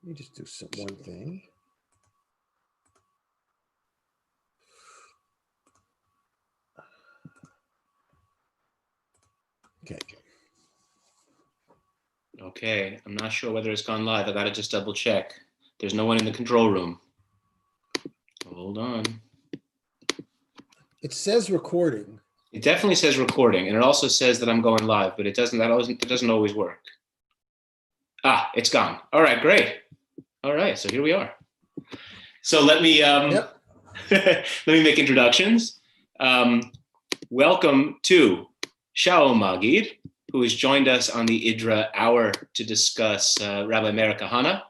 Let me just do one thing. Okay. Okay, I'm not sure whether it's gone live. I gotta just double check. There's no one in the control room. Hold on. It says recording. It definitely says recording, and it also says that I'm going live, but it doesn't always work. Ah, it's gone. All right, great. All right, so here we are. So let me let me make introductions. Welcome to Shaul Magid, who has joined us on the IDRA Hour to discuss Rabbi Meir Kahana.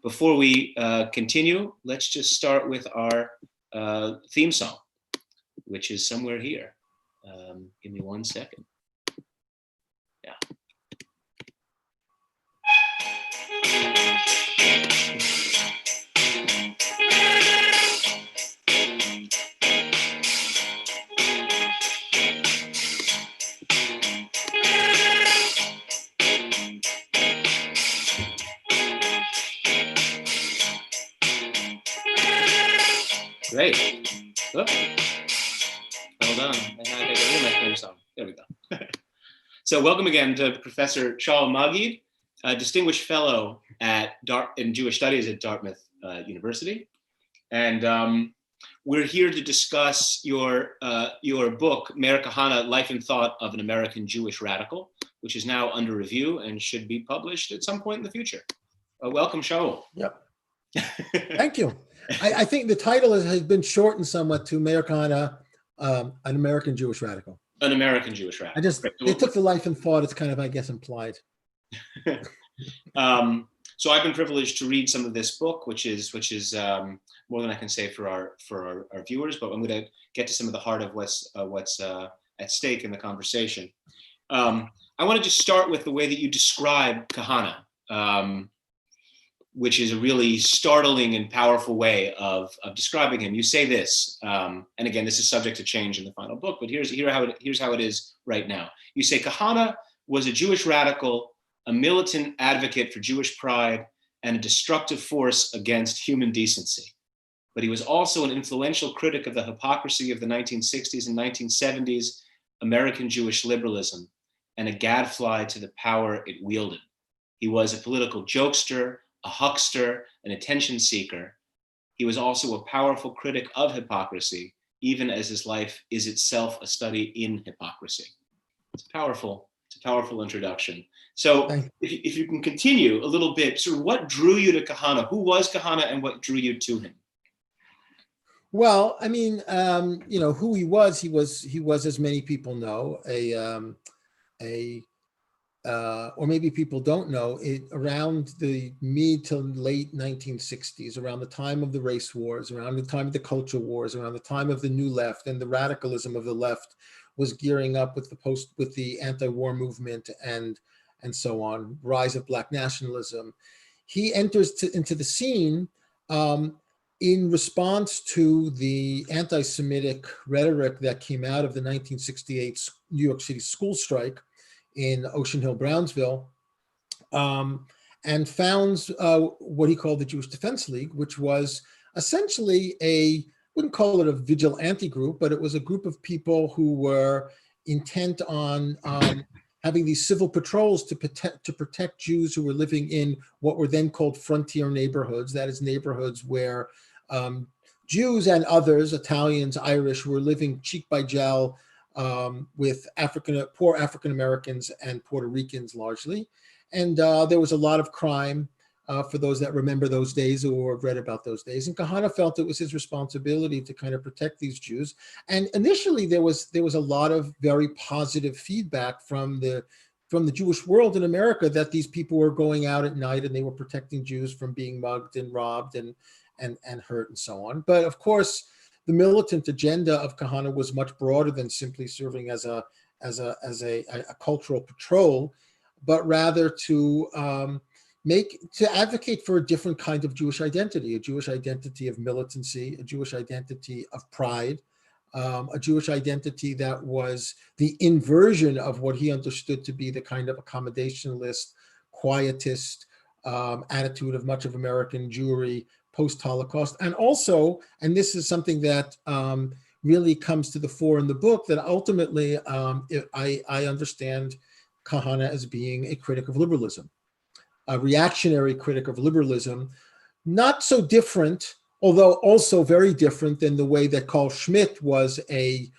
Before we continue, let's just start with our theme song, which is somewhere here. Give me 1 second. Yeah. Great. Oh. Hold on. I gotta get my theme song. There we go. So welcome again to Professor Shaul Magid, a distinguished fellow in Jewish Studies at Dartmouth University. And we're here to discuss your book, Meir Kahana, Life and Thought of an American Jewish Radical, which is now under review and should be published at some point in the future. Welcome, Shaul. Yep. Thank you. I think the title has been shortened somewhat to Meir Kahana, an American Jewish Radical. An American Jewish Radical. They took the life and thought. It's kind of, I guess, implied. So I've been privileged to read some of this book, which is more than I can say for our viewers. But I'm going to get to some of the heart of what's at stake in the conversation. I want to just start with the way that you describe Kahana, which is a really startling and powerful way of describing him. You say this, and again, this is subject to change in the final book, but here's how it is right now. You say Kahana was a Jewish radical, a militant advocate for Jewish pride, and a destructive force against human decency. But he was also an influential critic of the hypocrisy of the 1960s and 1970s American Jewish liberalism, and a gadfly to the power it wielded. He was a political jokester, a huckster, an attention seeker. He was also a powerful critic of hypocrisy, even as his life is itself a study in hypocrisy. It's a powerful introduction. So if you can continue a little bit, sort of what drew you to Kahana? Who was Kahana and what drew you to him? Well, I mean, who he was, as many people know, or maybe people don't know, around the mid to late 1960s, around the time of the race wars, around the time of the culture wars, around the time of the new left and the radicalism of the left was gearing up with the anti-war movement and so on, rise of Black nationalism. He enters into the scene in response to the anti-Semitic rhetoric that came out of the 1968 New York City school strike in Ocean Hill, Brownsville, and founds what he called the Jewish Defense League, which was essentially wouldn't call it a vigilante group, but it was a group of people who were intent on having these civil patrols to protect Jews who were living in what were then called frontier neighborhoods. That is, neighborhoods where Jews and others, Italians, Irish, were living cheek by jowl with poor African Americans and Puerto Ricans largely. And there was a lot of crime for those that remember those days or have read about those days. And Kahana felt it was his responsibility to kind of protect these Jews. And initially there was a lot of very positive feedback from the Jewish world in America that these people were going out at night and they were protecting Jews from being mugged and robbed and hurt and so on. But of course, the militant agenda of Kahana was much broader than simply serving as a cultural patrol, but rather to advocate for a different kind of Jewish identity, a Jewish identity of militancy, a Jewish identity of pride, a Jewish identity that was the inversion of what he understood to be the kind of accommodationist, quietist, attitude of much of American Jewry post-Holocaust. And also, and this is something that really comes to the fore in the book, that ultimately I understand Kahana as being a critic of liberalism, a reactionary critic of liberalism, not so different, although also very different than the way that Carl Schmitt was a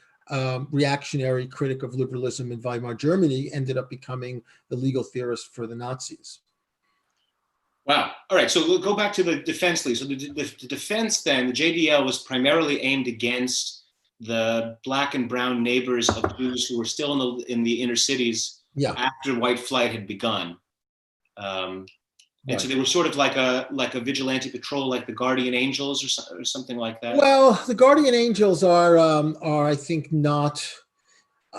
reactionary critic of liberalism in Weimar Germany, ended up becoming the legal theorist for the Nazis. Wow. All right. So we'll go back to the defense league. So the defense then, the JDL was primarily aimed against the black and brown neighbors of Jews who were still in the inner cities after white flight had begun. And so they were sort of like a vigilante patrol, like the Guardian Angels or something like that. Well, the Guardian Angels are I think not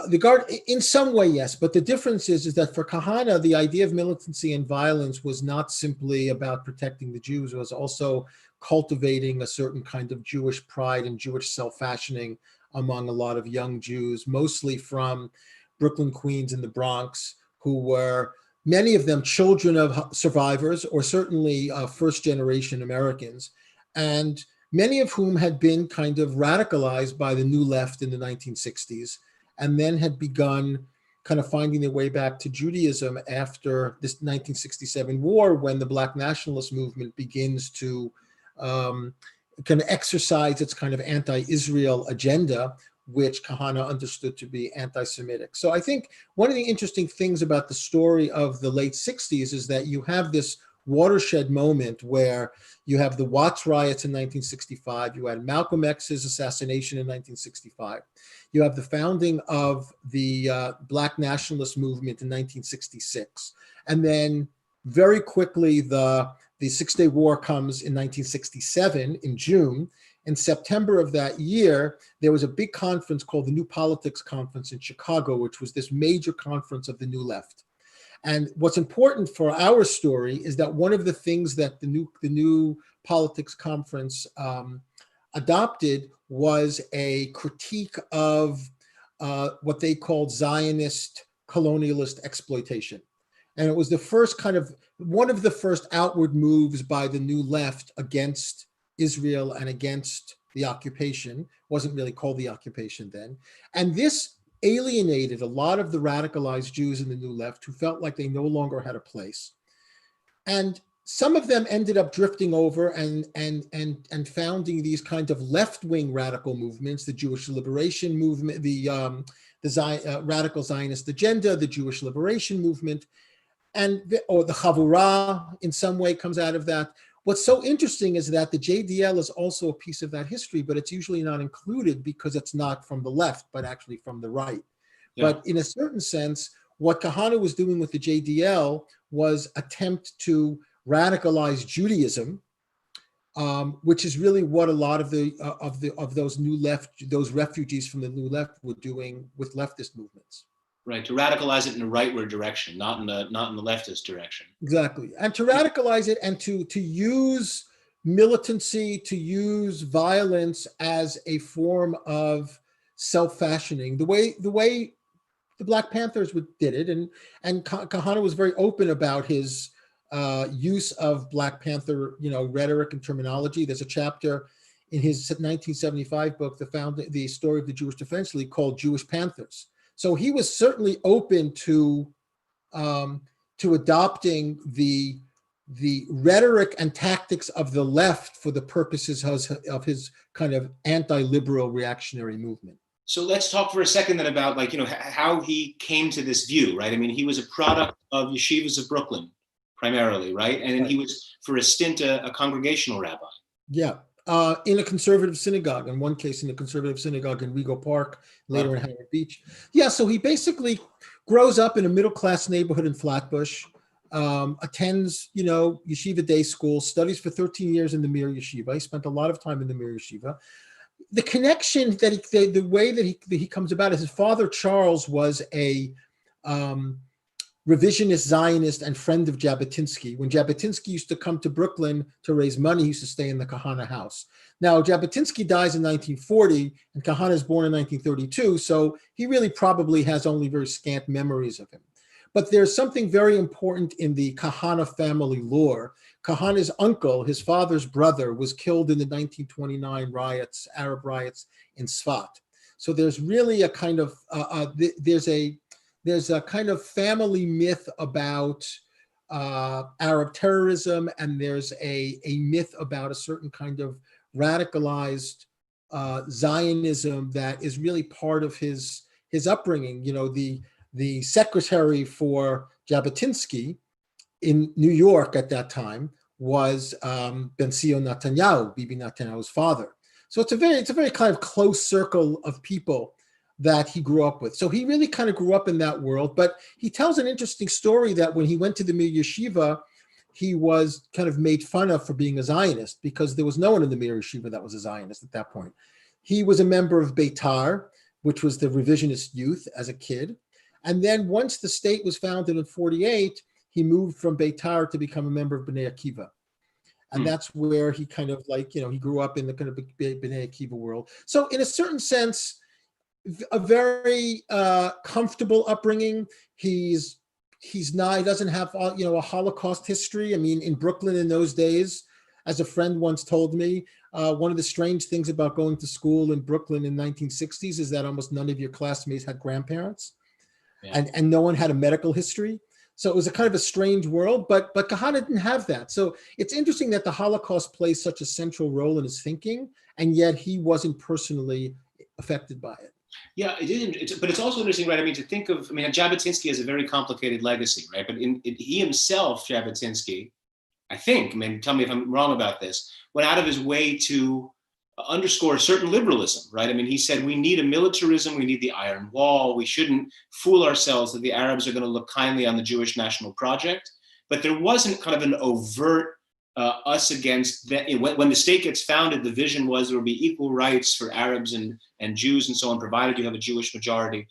the guard in some way, yes, but the difference is that for Kahana, the idea of militancy and violence was not simply about protecting the Jews; it was also cultivating a certain kind of Jewish pride and Jewish self-fashioning among a lot of young Jews, mostly from Brooklyn, Queens, and the Bronx, who were many of them children of survivors, or certainly first-generation Americans, and many of whom had been kind of radicalized by the New Left in the 1960s, and then had begun kind of finding their way back to Judaism after this 1967 war, when the Black nationalist movement begins to kind of exercise its kind of anti-Israel agenda, which Kahana understood to be anti-Semitic. So I think one of the interesting things about the story of the late 60s is that you have this watershed moment where you have the Watts riots in 1965, you had Malcolm X's assassination in 1965, you have the founding of the Black nationalist movement in 1966, and then very quickly the Six-Day War comes in 1967 in June. In September of that year, there was a big conference called the New Politics Conference in Chicago, which was this major conference of the New Left. And what's important for our story is that one of the things that the New Politics Conference adopted was a critique of what they called Zionist colonialist exploitation. And it was the first one of the first outward moves by the New Left against Israel and against the occupation. Wasn't really called the occupation then. And this alienated a lot of the radicalized Jews in the New Left, who felt like they no longer had a place. And some of them ended up drifting over and founding these kind of left-wing radical movements, the Jewish Liberation Movement, the Radical Zionist Agenda, the Jewish Liberation Movement, or the Chavurah in some way comes out of that. What's so interesting is that the JDL is also a piece of that history, but it's usually not included because it's not from the left, but actually from the right. Yeah. But in a certain sense, what Kahana was doing with the JDL was attempt to radicalize Judaism, which is really what a lot of those New Left, those refugees from the New Left were doing with leftist movements. Right, to radicalize it in a rightward direction, not in the leftist direction. Exactly, and to radicalize it and to use militancy, to use violence as a form of self-fashioning, the way the Black Panthers did it, and Kahana was very open about his use of Black Panther, rhetoric and terminology. There's a chapter in his 1975 book, the story of the Jewish Defense League, called Jewish Panthers. So he was certainly open to adopting the rhetoric and tactics of the left for the purposes of his kind of anti-liberal reactionary movement. So let's talk for a second then about how he came to this view, right? I mean, he was a product of yeshivas of Brooklyn primarily, right? And then he was, for a stint, a congregational rabbi. Yeah. In a conservative synagogue, in one case in a conservative synagogue in Rego Park, later in Howard Beach. Yeah, so he basically grows up in a middle-class neighborhood in Flatbush, attends, yeshiva day school, studies for 13 years in the Mir Yeshiva. He spent a lot of time in the Mir Yeshiva. The connection the way that he comes about is his father, Charles, was a revisionist Zionist and friend of Jabotinsky. When Jabotinsky used to come to Brooklyn to raise money, he used to stay in the Kahana house. Now, Jabotinsky dies in 1940 and Kahana is born in 1932, so he really probably has only very scant memories of him. But there's something very important in the Kahana family lore. Kahana's uncle, his father's brother, was killed in the 1929 riots, Arab riots in Sfat. So there's really a kind of there's a kind of family myth about Arab terrorism, and there's a myth about a certain kind of radicalized Zionism that is really part of his upbringing. You know, the secretary for Jabotinsky in New York at that time was Benzion Netanyahu, Bibi Netanyahu's father. So it's a very kind of close circle of people that he grew up with. So he really kind of grew up in that world. But he tells an interesting story that when he went to the Mir Yeshiva, he was kind of made fun of for being a Zionist because there was no one in the Mir Yeshiva that was a Zionist at that point. He was a member of Beitar, which was the revisionist youth as a kid. And then once the state was founded in 1948, he moved from Beitar to become a member of Bnei Akiva. And that's where he kind of like, you know, he grew up in the kind of Bnei Akiva world. So in a certain sense, a very comfortable upbringing. He doesn't have, you know, a Holocaust history. I mean, in Brooklyn in those days, as a friend once told me, one of the strange things about going to school in Brooklyn in 1960s is that almost none of your classmates had grandparents, and no one had a medical history. So it was a kind of a strange world, but Kahana didn't have that. So it's interesting that the Holocaust plays such a central role in his thinking, and yet he wasn't personally affected by it. Yeah, it is. But it's also interesting, right? I mean, to think of, I mean, Jabotinsky has a very complicated legacy, right? But he himself, Jabotinsky, I think, I mean, tell me if I'm wrong about this, went out of his way to underscore certain liberalism, right? I mean, he said, we need a militarism, we need the Iron Wall, we shouldn't fool ourselves that the Arabs are going to look kindly on the Jewish national project. But there wasn't kind of an overt us against that. When the state gets founded, the vision was there would be equal rights for Arabs and Jews and so on, provided you have a Jewish majority.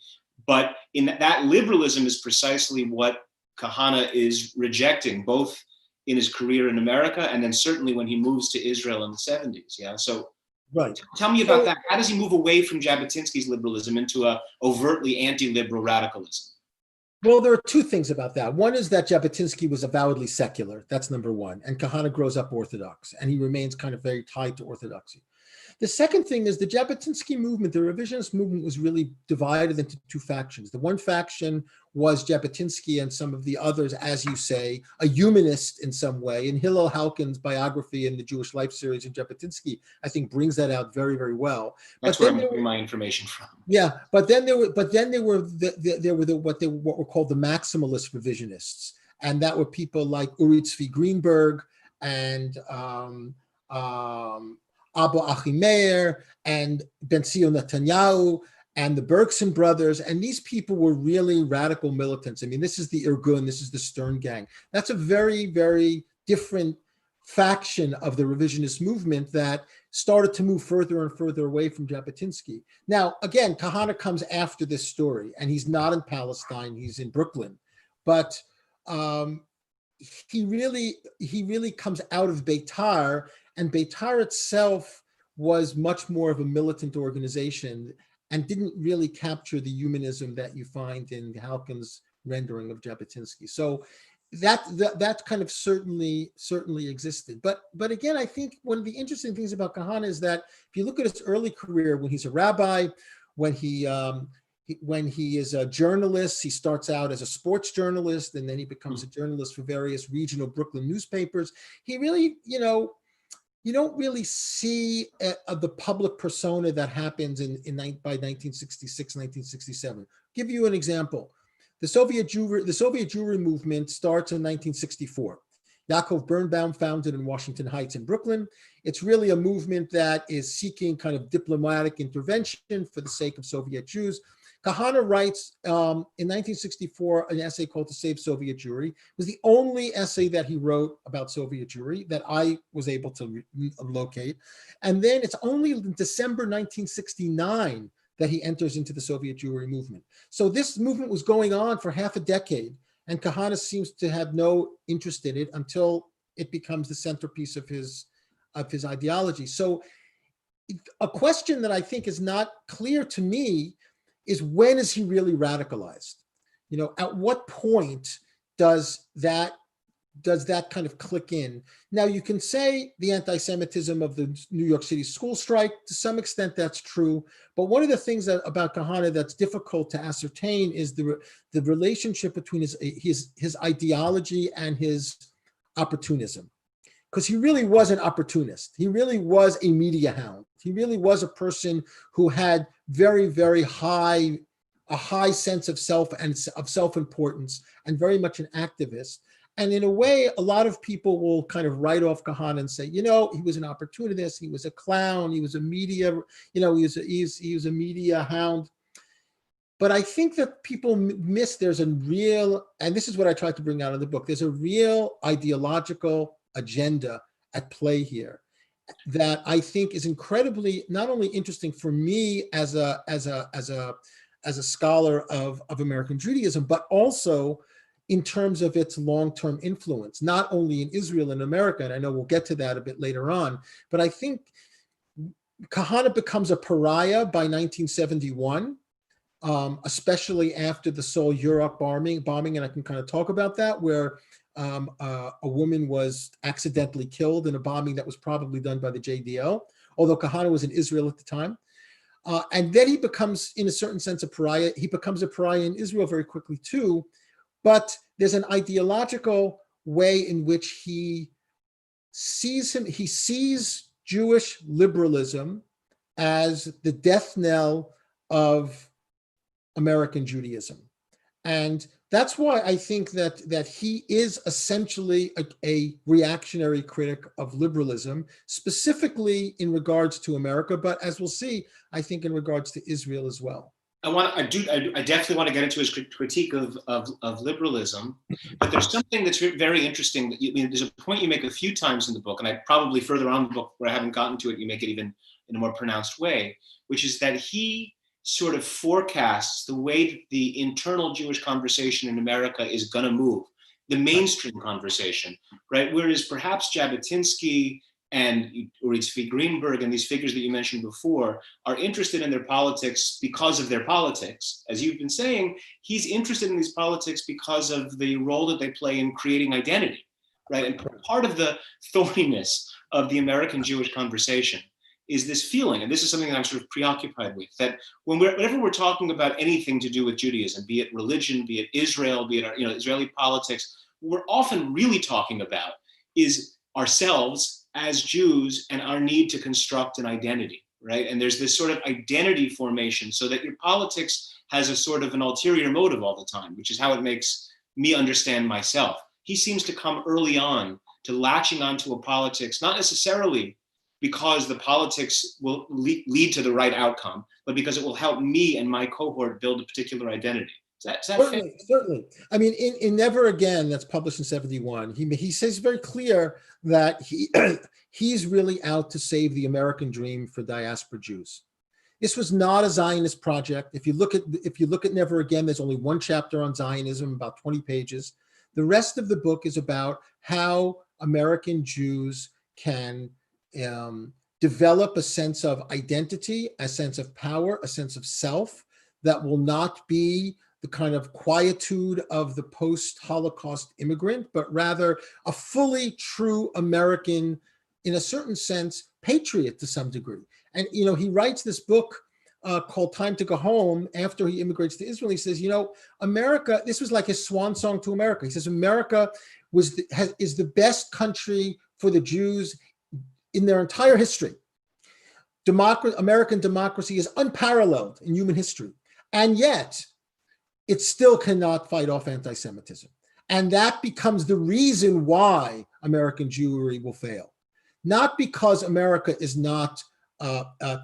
But in that liberalism is precisely what Kahana is rejecting, both in his career in America and then certainly when he moves to Israel in the 70s. Yeah. So right. Tell me about that. How does he move away from Jabotinsky's liberalism into a overtly anti-liberal radicalism? Well, there are two things about that. One is that Jabotinsky was avowedly secular. That's number one. And Kahana grows up Orthodox, and he remains kind of very tied to Orthodoxy. The second thing is the Jabotinsky movement, the revisionist movement, was really divided into two factions. The one faction was Jabotinsky and some of the others, as you say, a humanist in some way. And Hillel Halkin's biography in the Jewish Life series in Jabotinsky, I think, brings that out very, very well. That's where I'm getting my information from. Yeah, but then there were what were called the maximalist revisionists, and that were people like Uri Tzvi Greenberg and Abba Achimeir and Benzion Netanyahu and the Bergson brothers. And these people were really radical militants. I mean, this is the Irgun, this is the Stern Gang. That's a very, very different faction of the revisionist movement that started to move further and further away from Jabotinsky. Now, again, Kahana comes after this story, and he's not in Palestine, he's in Brooklyn. But he really comes out of Beitar, and Beitar itself was much more of a militant organization and didn't really capture the humanism that you find in Halkin's rendering of Jabotinsky. So that kind of certainly existed. But again, I think one of the interesting things about Kahana is that if you look at his early career, when he's a rabbi, when he is a journalist, he starts out as a sports journalist, and then he becomes a journalist for various regional Brooklyn newspapers. He really, you don't really see the public persona that happens by 1966, 1967. Give you an example. The Soviet Jewry movement starts in 1964. Yaakov Birnbaum founded in Washington Heights in Brooklyn. It's really a movement that is seeking kind of diplomatic intervention for the sake of Soviet Jews. Kahana writes in 1964 an essay called To Save Soviet Jewry. It was the only essay that he wrote about Soviet Jewry that I was able to locate. And then it's only in December 1969 that he enters into the Soviet Jewry movement. So this movement was going on for half a decade, and Kahana seems to have no interest in it until it becomes the centerpiece of his ideology. So a question that I think is not clear to me is, when is he really radicalized? At what point does that kind of click in? Now, you can say the anti-Semitism of the New York City school strike, to some extent that's true. But one of the things about Kahana that's difficult to ascertain is the relationship between his ideology and his opportunism. Because he really was an opportunist. He really was a media hound. He really was a person who had very, very high sense of self and of self-importance, and very much an activist. And in a way, a lot of people will kind of write off Kahana and say, he was an opportunist, he was a clown, he was a media, he was a media hound. But I think that people miss there's a real, and this is what I tried to bring out in the book, there's a real ideological agenda at play here that I think is incredibly not only interesting for me as a scholar of American Judaism, but also in terms of its long-term influence, not only in Israel and America, and I know we'll get to that a bit later on, but I think Kahana becomes a pariah by 1971, especially after the Seoul Europe bombing, and I can kind of talk about that, where a woman was accidentally killed in a bombing that was probably done by the JDO, although Kahana was in Israel at the time. And then he becomes, in a certain sense, a pariah. He becomes a pariah in Israel very quickly too, but there's an ideological way in which he sees Jewish liberalism as the death knell of American Judaism. And that's why I think that he is essentially a reactionary critic of liberalism, specifically in regards to America, but as we'll see, I think in regards to Israel as well. I definitely want to get into his critique of liberalism, but there's something that's very interesting. There's a point you make a few times in the book, and I probably further on in the book where I haven't gotten to it, you make it even in a more pronounced way, which is that he sort of forecasts the way that the internal Jewish conversation in America is going to move, the mainstream conversation, right? Whereas perhaps Jabotinsky and Uri Tzvi Greenberg and these figures that you mentioned before are interested in their politics because of their politics. As you've been saying, he's interested in these politics because of the role that they play in creating identity, right? And part of the thorniness of the American Jewish conversation is this feeling, and this is something that I'm sort of preoccupied with, that whenever we're talking about anything to do with Judaism, be it religion, be it Israel, be it Israeli politics, what we're often really talking about is ourselves as Jews and our need to construct an identity, right? And there's this sort of identity formation so that your politics has a sort of an ulterior motive all the time, which is how it makes me understand myself. He seems to come early on to latching onto a politics, not necessarily because the politics will lead to the right outcome, but because it will help me and my cohort build a particular identity. Is that certainly, fair? certainly. I mean, in Never Again, that's published in 71, he says very clear that he's really out to save the American dream for diaspora Jews. This was not a Zionist project. If you look at Never Again, there's only one chapter on Zionism, about 20 pages. The rest of the book is about how American Jews can develop a sense of identity, a sense of power, a sense of self that will not be the kind of quietude of the post-Holocaust immigrant, but rather a fully true American, in a certain sense, patriot to some degree. And, he writes this book called Time to Go Home after he immigrates to Israel. He says, America, this was like his swan song to America. He says, America is the best country for the Jews in their entire history. American democracy is unparalleled in human history. And yet, it still cannot fight off anti-Semitism. And that becomes the reason why American Jewry will fail. Not because America is not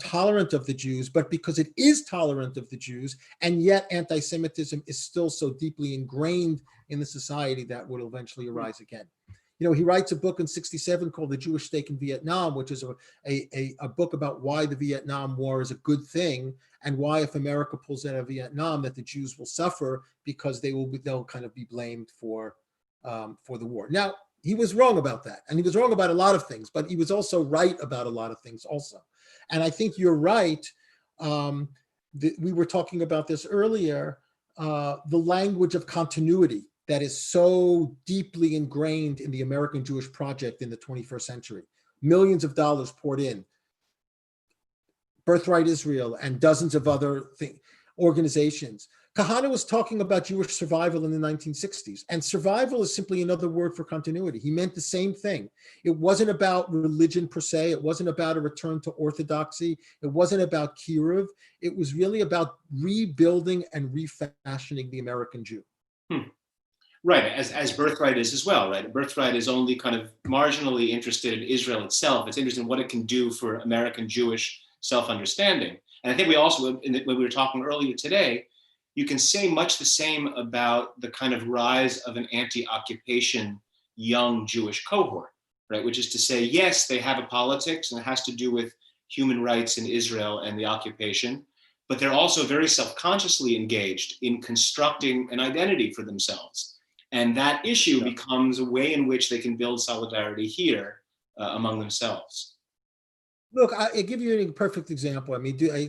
tolerant of the Jews, but because it is tolerant of the Jews, and yet anti-Semitism is still so deeply ingrained in the society that will eventually arise again. He writes a book in 67 called The Jewish Stake in Vietnam, which is a book about why the Vietnam War is a good thing and why if America pulls out of Vietnam that the Jews will suffer because they'll kind of be blamed for the war. Now, he was wrong about that, and he was wrong about a lot of things, but he was also right about a lot of things also. And I think you're right. We were talking about this earlier. the language of continuity that is so deeply ingrained in the American Jewish project in the 21st century. Millions of dollars poured in. Birthright Israel and dozens of other organizations. Kahana was talking about Jewish survival in the 1960s, and survival is simply another word for continuity. He meant the same thing. It wasn't about religion per se. It wasn't about a return to orthodoxy. It wasn't about kiruv. It was really about rebuilding and refashioning the American Jew. Right, as Birthright is as well, right? Birthright is only kind of marginally interested in Israel itself. It's interested in what it can do for American Jewish self-understanding. And I think we also, when we were talking earlier today, you can say much the same about the kind of rise of an anti-occupation young Jewish cohort, right? Which is to say, yes, they have a politics and it has to do with human rights in Israel and the occupation, but they're also very self-consciously engaged in constructing an identity for themselves. And that issue becomes a way in which they can build solidarity here among themselves. Look, I give you a perfect example. I mean, I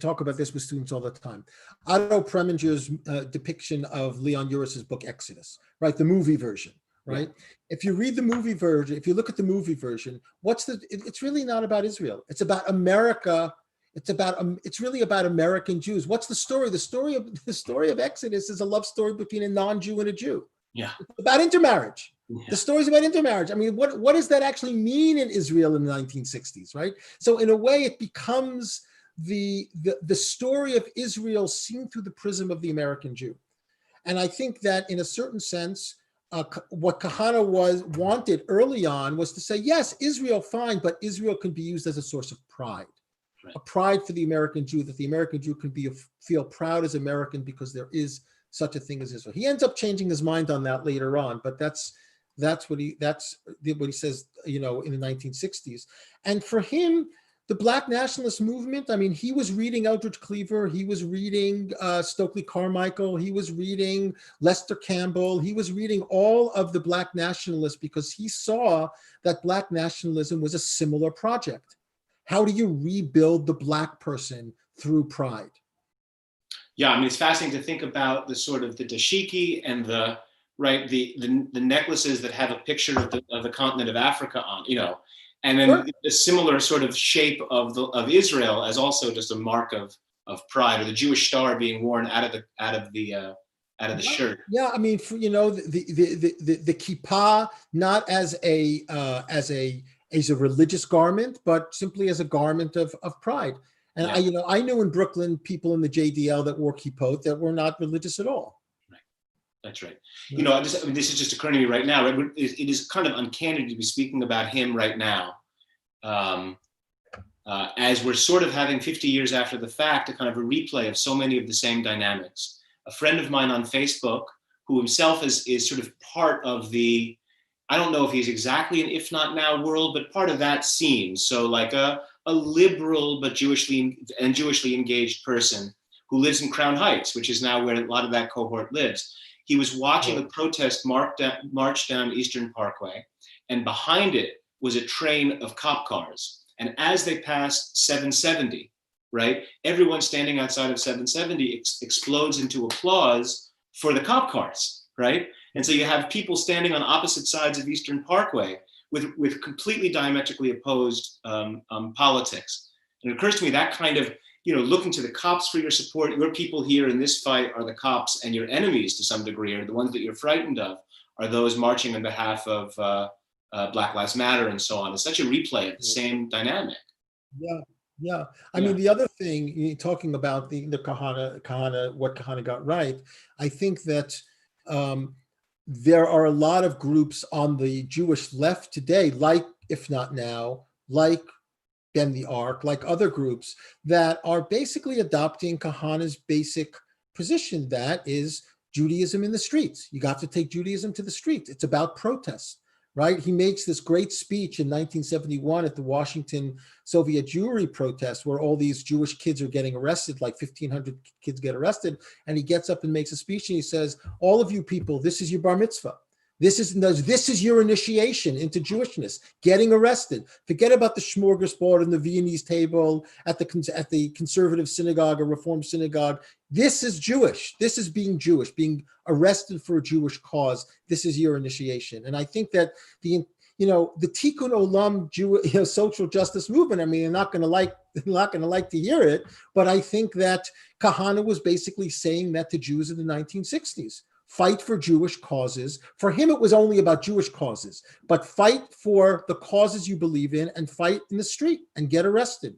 talk about this with students all the time. Otto Preminger's depiction of Leon Uris's book Exodus, right? The movie version, right? Yeah. If you read the movie version, if you look at the movie version, it's really not about Israel. It's about America. It's really about American Jews. What's the story? The story of Exodus is a love story between a non-Jew and a Jew. Yeah. It's about intermarriage. Yeah. The story's about intermarriage. I mean, what does that actually mean in Israel in the 1960s, right? So in a way, it becomes the story of Israel seen through the prism of the American Jew. And I think that in a certain sense, what Kahana wanted early on was to say, yes, Israel, fine, but Israel can be used as a source of pride. Right. A pride for the American Jew, that the American Jew can feel proud as American because there is such a thing as Israel. He ends up changing his mind on that later on, but that's what he says, in the 1960s. And for him, the Black nationalist movement, I mean, he was reading Eldridge Cleaver, he was reading Stokely Carmichael, he was reading Lester Campbell, he was reading all of the Black nationalists because he saw that Black nationalism was a similar project. How do you rebuild the Black person through pride? Yeah, I mean, it's fascinating to think about the sort of the dashiki and the necklaces that have a picture of the continent of Africa on, and then sure. The similar sort of shape of Israel as also just a mark of pride, or the Jewish star being worn out of the shirt. Yeah, I mean, the kippah not as a religious garment, but simply as a garment of pride. And yeah. I knew in Brooklyn people in the JDL that wore kippot that were not religious at all. Right, that's right. Yeah. This is just occurring to me right now. Right? It is kind of uncanny to be speaking about him right now, as we're sort of having 50 years after the fact, a kind of a replay of so many of the same dynamics. A friend of mine on Facebook, who himself is sort of part of the, I don't know if he's exactly an if not now world, but part of that scene. So like a liberal but Jewishly engaged person who lives in Crown Heights, which is now where a lot of that cohort lives. He was watching a protest march down Eastern Parkway, and behind it was a train of cop cars. And as they passed 770, right, everyone standing outside of 770 explodes into applause for the cop cars, right? And so you have people standing on opposite sides of Eastern Parkway with completely diametrically opposed politics. And it occurs to me that kind of, looking to the cops for your support, your people here in this fight are the cops, and your enemies to some degree, or the ones that you're frightened of, are those marching on behalf of Black Lives Matter and so on. It's such a replay of the same dynamic. Yeah. I mean, the other thing, talking about the Kahana, what Kahana got right, I think that there are a lot of groups on the Jewish left today, like If Not Now, like Bend the Arc, like other groups that are basically adopting Kahana's basic position, that is Judaism in the streets. You got to take Judaism to the streets. It's about protest, right? He makes this great speech in 1971 at the Washington Soviet Jewry protest, where all these Jewish kids are getting arrested, like 1,500 kids get arrested. And he gets up and makes a speech and he says, all of you people, this is your bar mitzvah. This is your initiation into Jewishness, getting arrested. Forget about the smorgasbord and the Viennese table at the conservative synagogue or Reform synagogue. This is Jewish. This is being Jewish, being arrested for a Jewish cause. This is your initiation. And I think that the Tikkun Olam social justice movement, I mean, they're not going to like to hear it, but I think that Kahana was basically saying that to Jews in the 1960s. Fight for Jewish causes. For him, it was only about Jewish causes, but fight for the causes you believe in and fight in the street and get arrested.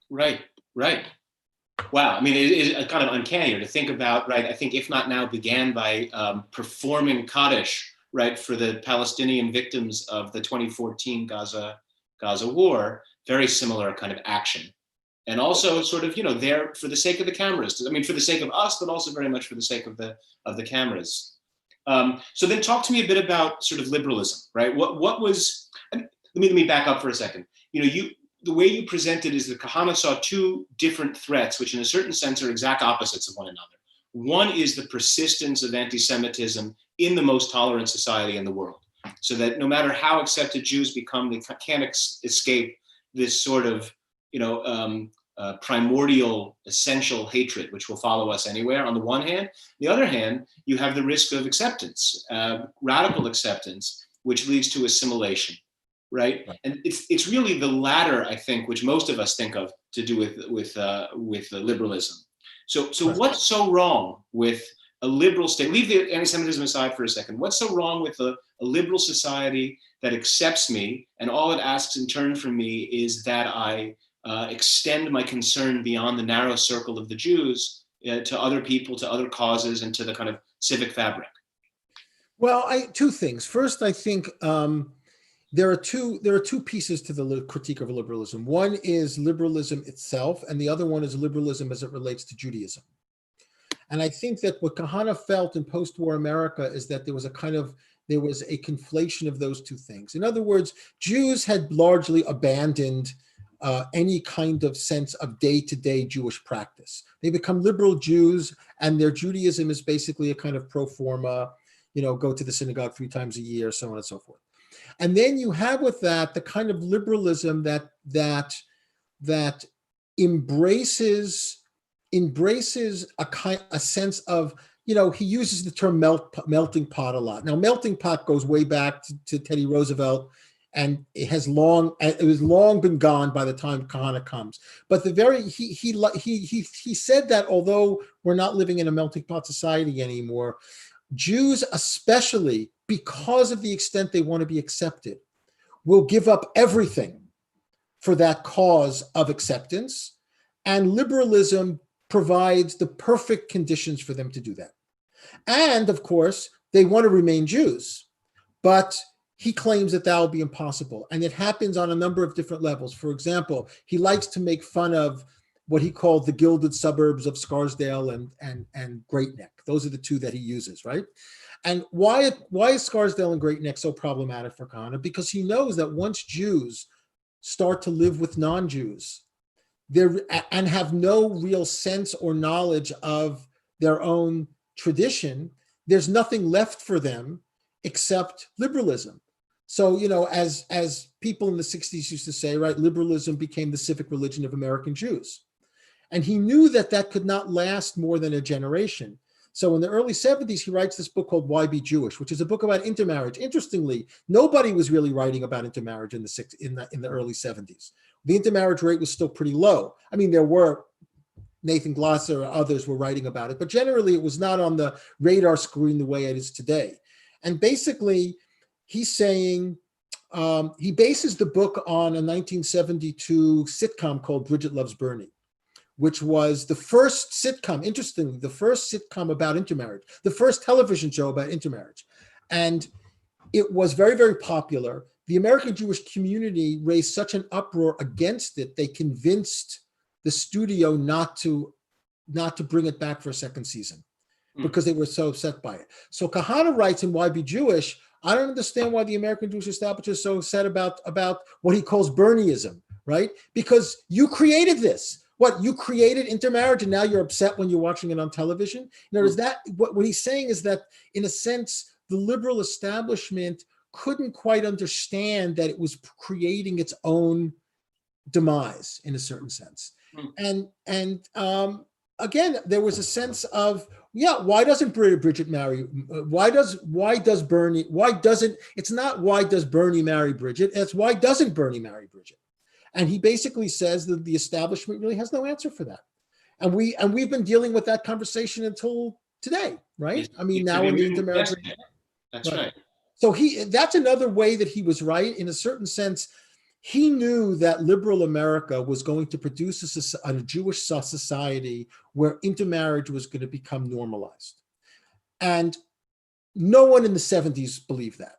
Right. Wow. I mean, it is kind of uncanny to think about, right? I think if not now, began by performing Kaddish, right, for the Palestinian victims of the 2014 Gaza war, very similar kind of action. And also sort of, there for the sake of the cameras. I mean, for the sake of us, but also very much for the sake of the cameras. So then talk to me a bit about sort of liberalism, right? What was, let me back up for a second. The way you presented is that Kahana saw two different threats, which in a certain sense are exact opposites of one another. One is the persistence of anti-Semitism in the most tolerant society in the world. So that no matter how accepted Jews become, they can't escape this sort of, primordial, essential hatred, which will follow us anywhere, on the one hand. On the other hand, you have the risk of acceptance, radical acceptance, which leads to assimilation, right? And it's really the latter, I think, which most of us think of to do with liberalism. So what's so wrong with a liberal state? Leave the anti-Semitism aside for a second. What's so wrong with a liberal society that accepts me, and all it asks in turn from me is that I extend my concern beyond the narrow circle of the Jews to other people, to other causes, and to the kind of civic fabric? Well, two things. First, I think there are two pieces to the critique of liberalism. One is liberalism itself, and the other one is liberalism as it relates to Judaism. And I think that what Kahana felt in post-war America is that there was a conflation of those two things. In other words, Jews had largely abandoned any kind of sense of day-to-day Jewish practice. They become liberal Jews, and their Judaism is basically a kind of pro forma, go to the synagogue 3 times a year, so on and so forth. And then you have with that the kind of liberalism that embraces a sense of, he uses the term melting pot a lot. Now, melting pot goes way back to Teddy Roosevelt, and it was long been gone by the time Kahana comes. But he said that although we're not living in a melting pot society anymore, Jews, especially because of the extent they want to be accepted, will give up everything for that cause of acceptance, and liberalism provides the perfect conditions for them to do that. And of course, they want to remain Jews, but he claims that will be impossible. And it happens on a number of different levels. For example, he likes to make fun of what he called the gilded suburbs of Scarsdale and Great Neck. Those are the two that he uses, right? And why is Scarsdale and Great Neck so problematic for Kahana? Because he knows that once Jews start to live with non-Jews and have no real sense or knowledge of their own tradition, there's nothing left for them except liberalism. So, as people in the 60s used to say, right, liberalism became the civic religion of American Jews. And he knew that could not last more than a generation. So in the early 70s, he writes this book called Why Be Jewish, which is a book about intermarriage. Interestingly, nobody was really writing about intermarriage in the early 70s. The intermarriage rate was still pretty low. I mean, there were Nathan Glasser or others were writing about it, but generally it was not on the radar screen the way it is today. And basically, he's saying, he bases the book on a 1972 sitcom called Bridget Loves Bernie, which was the first sitcom, interestingly, the first sitcom about intermarriage, the first television show about intermarriage. And it was very, very popular. The American Jewish community raised such an uproar against it, they convinced the studio not to bring it back for a second season because they were so upset by it. So Kahana writes in Why Be Jewish, I don't understand why the American Jewish establishment is so upset about what he calls Bernieism, right? Because you created this. What, you created intermarriage and now you're upset when you're watching it on television? In other words, what he's saying is that, in a sense, the liberal establishment couldn't quite understand that it was creating its own demise in a certain sense. And again, there was a sense of, yeah, why doesn't Bridget marry? Why does Bernie? Why doesn't? It's not why does Bernie marry Bridget? It's why doesn't Bernie marry Bridget? And he basically says that the establishment really has no answer for that. And we've been dealing with that conversation until today, right? I mean, now in the intermarriage. That's right. So that's another way that he was right. In a certain sense, he knew that liberal America was going to produce a Jewish society where intermarriage was going to become normalized. And no one in the 70s believed that.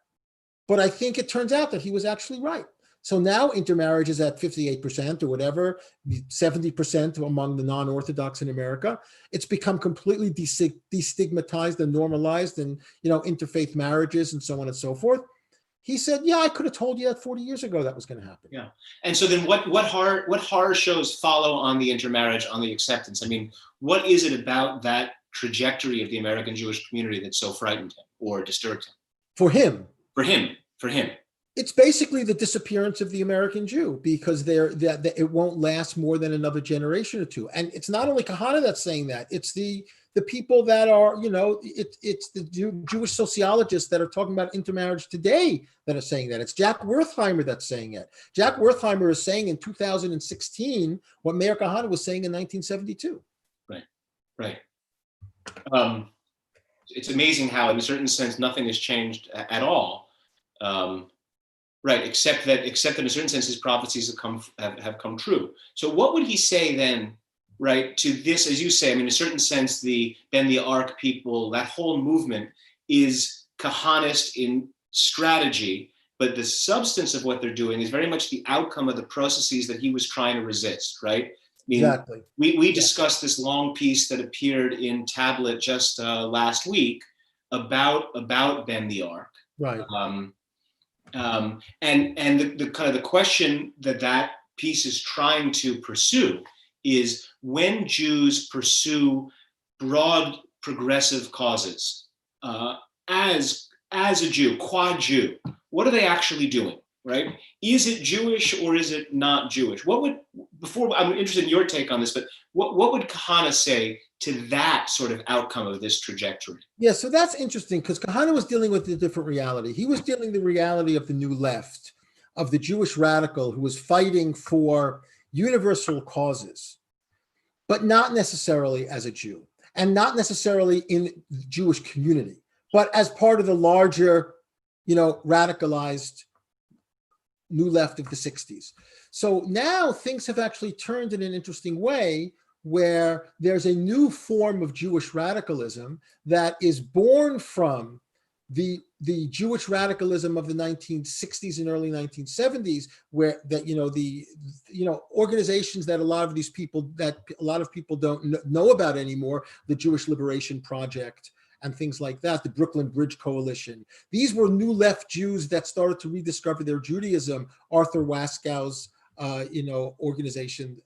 But I think it turns out that he was actually right. So now intermarriage is at 58% or whatever, 70% among the non-Orthodox in America. It's become completely destigmatized and normalized, and interfaith marriages and so on and so forth. He said, yeah, I could have told you that 40 years ago that was going to happen. Yeah. And so then what horror shows follow on the intermarriage, on the acceptance? I mean, what is it about that trajectory of the American Jewish community that so frightened him or disturbed him? For him. It's basically the disappearance of the American Jew, because it won't last more than another generation or two. And it's not only Kahana that's saying that, it's the people that are, it's the Jewish sociologists that are talking about intermarriage today that are saying that. It's Jack Wertheimer that's saying it. Jack Wertheimer is saying in 2016 what Mayor Kahana was saying in 1972. Right. It's amazing how, in a certain sense, nothing has changed at all. Right, except that in a certain sense, his prophecies have come true. So what would he say then, right, to this, as you say, I mean, in a certain sense, the Ben the Ark people, that whole movement is Kahanist in strategy, but the substance of what they're doing is very much the outcome of the processes that he was trying to resist, right? I mean, exactly. We discussed this long piece that appeared in Tablet just last week about Ben the Ark. Right. And the kind of the question that piece is trying to pursue is, when Jews pursue broad progressive causes as a Jew, qua Jew, what are they actually doing, right? Is it Jewish or is it not Jewish? I'm interested in your take on this, but what would Kahana say to that sort of outcome of this trajectory? Yeah, so that's interesting, because Kahana was dealing with a different reality. He was dealing the reality of the new left, of the Jewish radical who was fighting for universal causes, but not necessarily as a Jew, and not necessarily in the Jewish community, but as part of the larger, radicalized new left of the 60s. So now things have actually turned in an interesting way, where there's a new form of Jewish radicalism that is born from the Jewish radicalism of the 1960s and early 1970s, where organizations that a lot of people don't know about anymore, the Jewish Liberation Project and things like that, the Brooklyn Bridge Coalition. These were new left Jews that started to rediscover their Judaism. Arthur Waskow's organization,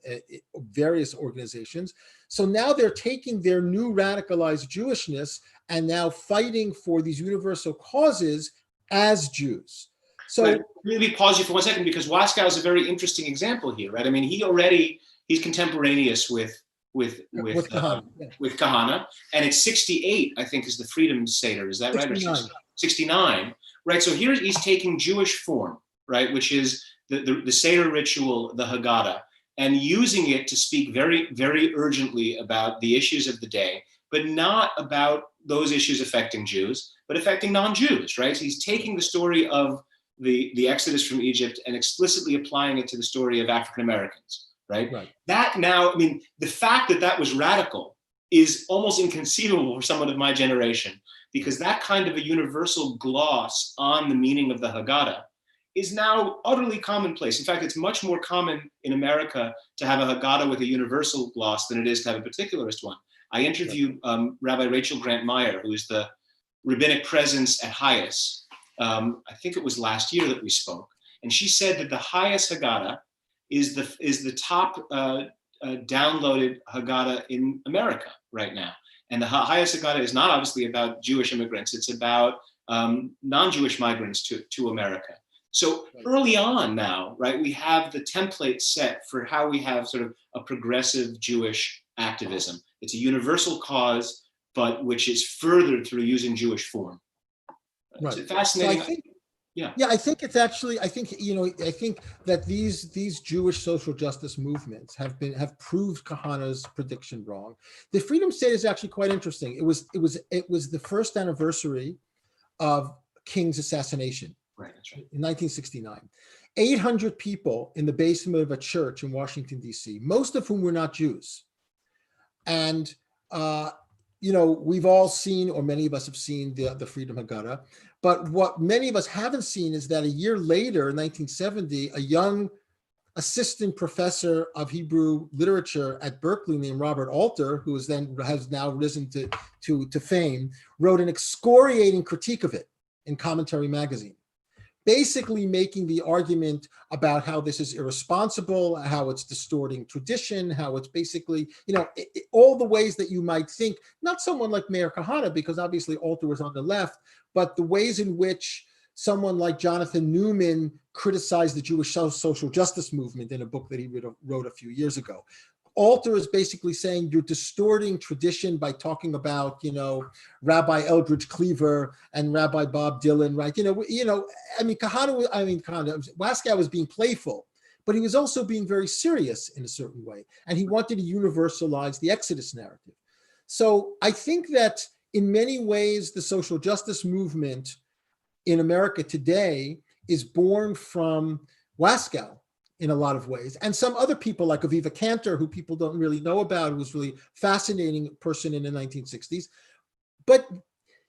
various organizations. So now they're taking their new radicalized Jewishness and now fighting for these universal causes as Jews. So let me pause you for 1 second, because Waskow is a very interesting example here, right? I mean, he's contemporaneous with Kahana, and it's 68, I think, is the Freedom Seder. Is that 69. Right? Or 69, right? So here he's taking Jewish form, right, which is the Seder ritual, the Haggadah, and using it to speak very, very urgently about the issues of the day, but not about those issues affecting Jews, but affecting non-Jews, right? So he's taking the story of the Exodus from Egypt and explicitly applying it to the story of African Americans, right? That now, I mean, the fact that was radical is almost inconceivable for someone of my generation, because that kind of a universal gloss on the meaning of the Haggadah is now utterly commonplace. In fact, it's much more common in America to have a Haggadah with a universal gloss than it is to have a particularist one. I interviewed Rabbi Rachel Grant Meyer, who is the rabbinic presence at Hayas. I think it was last year that we spoke, and she said that the Hayas Haggadah is the top downloaded Haggadah in America right now. And the Hayas Haggadah is not obviously about Jewish immigrants. It's about non-Jewish migrants to America. So early on now, right, we have the template set for how we have sort of a progressive Jewish activism. It's a universal cause, but which is furthered through using Jewish form. Right. It's fascinating. So I think, yeah, I think it's actually, I think that these Jewish social justice movements have proved Kahana's prediction wrong. The Freedom State is actually quite interesting. It was the first anniversary of King's assassination. Right, that's right. In 1969. 800 people in the basement of a church in Washington, D.C., most of whom were not Jews. And, we've all seen, or many of us have seen the Freedom Haggadah. But what many of us haven't seen is that a year later, in 1970, a young assistant professor of Hebrew literature at Berkeley named Robert Alter, who has now risen to fame, wrote an excoriating critique of it in Commentary magazine, basically making the argument about how this is irresponsible, how it's distorting tradition, how it's basically, all the ways that you might think, not someone like Meir Kahana, because obviously Alter was on the left, but the ways in which someone like Jonathan Newman criticized the Jewish social justice movement in a book that he wrote a few years ago. Alter is basically saying you're distorting tradition by talking about, Rabbi Eldridge Cleaver and Rabbi Bob Dylan, right? Waskow was being playful, but he was also being very serious in a certain way. And he wanted to universalize the Exodus narrative. So I think that in many ways, the social justice movement in America today is born from Waskow in a lot of ways. And some other people like Aviva Cantor, who people don't really know about, who was really fascinating person in the 1960s. But,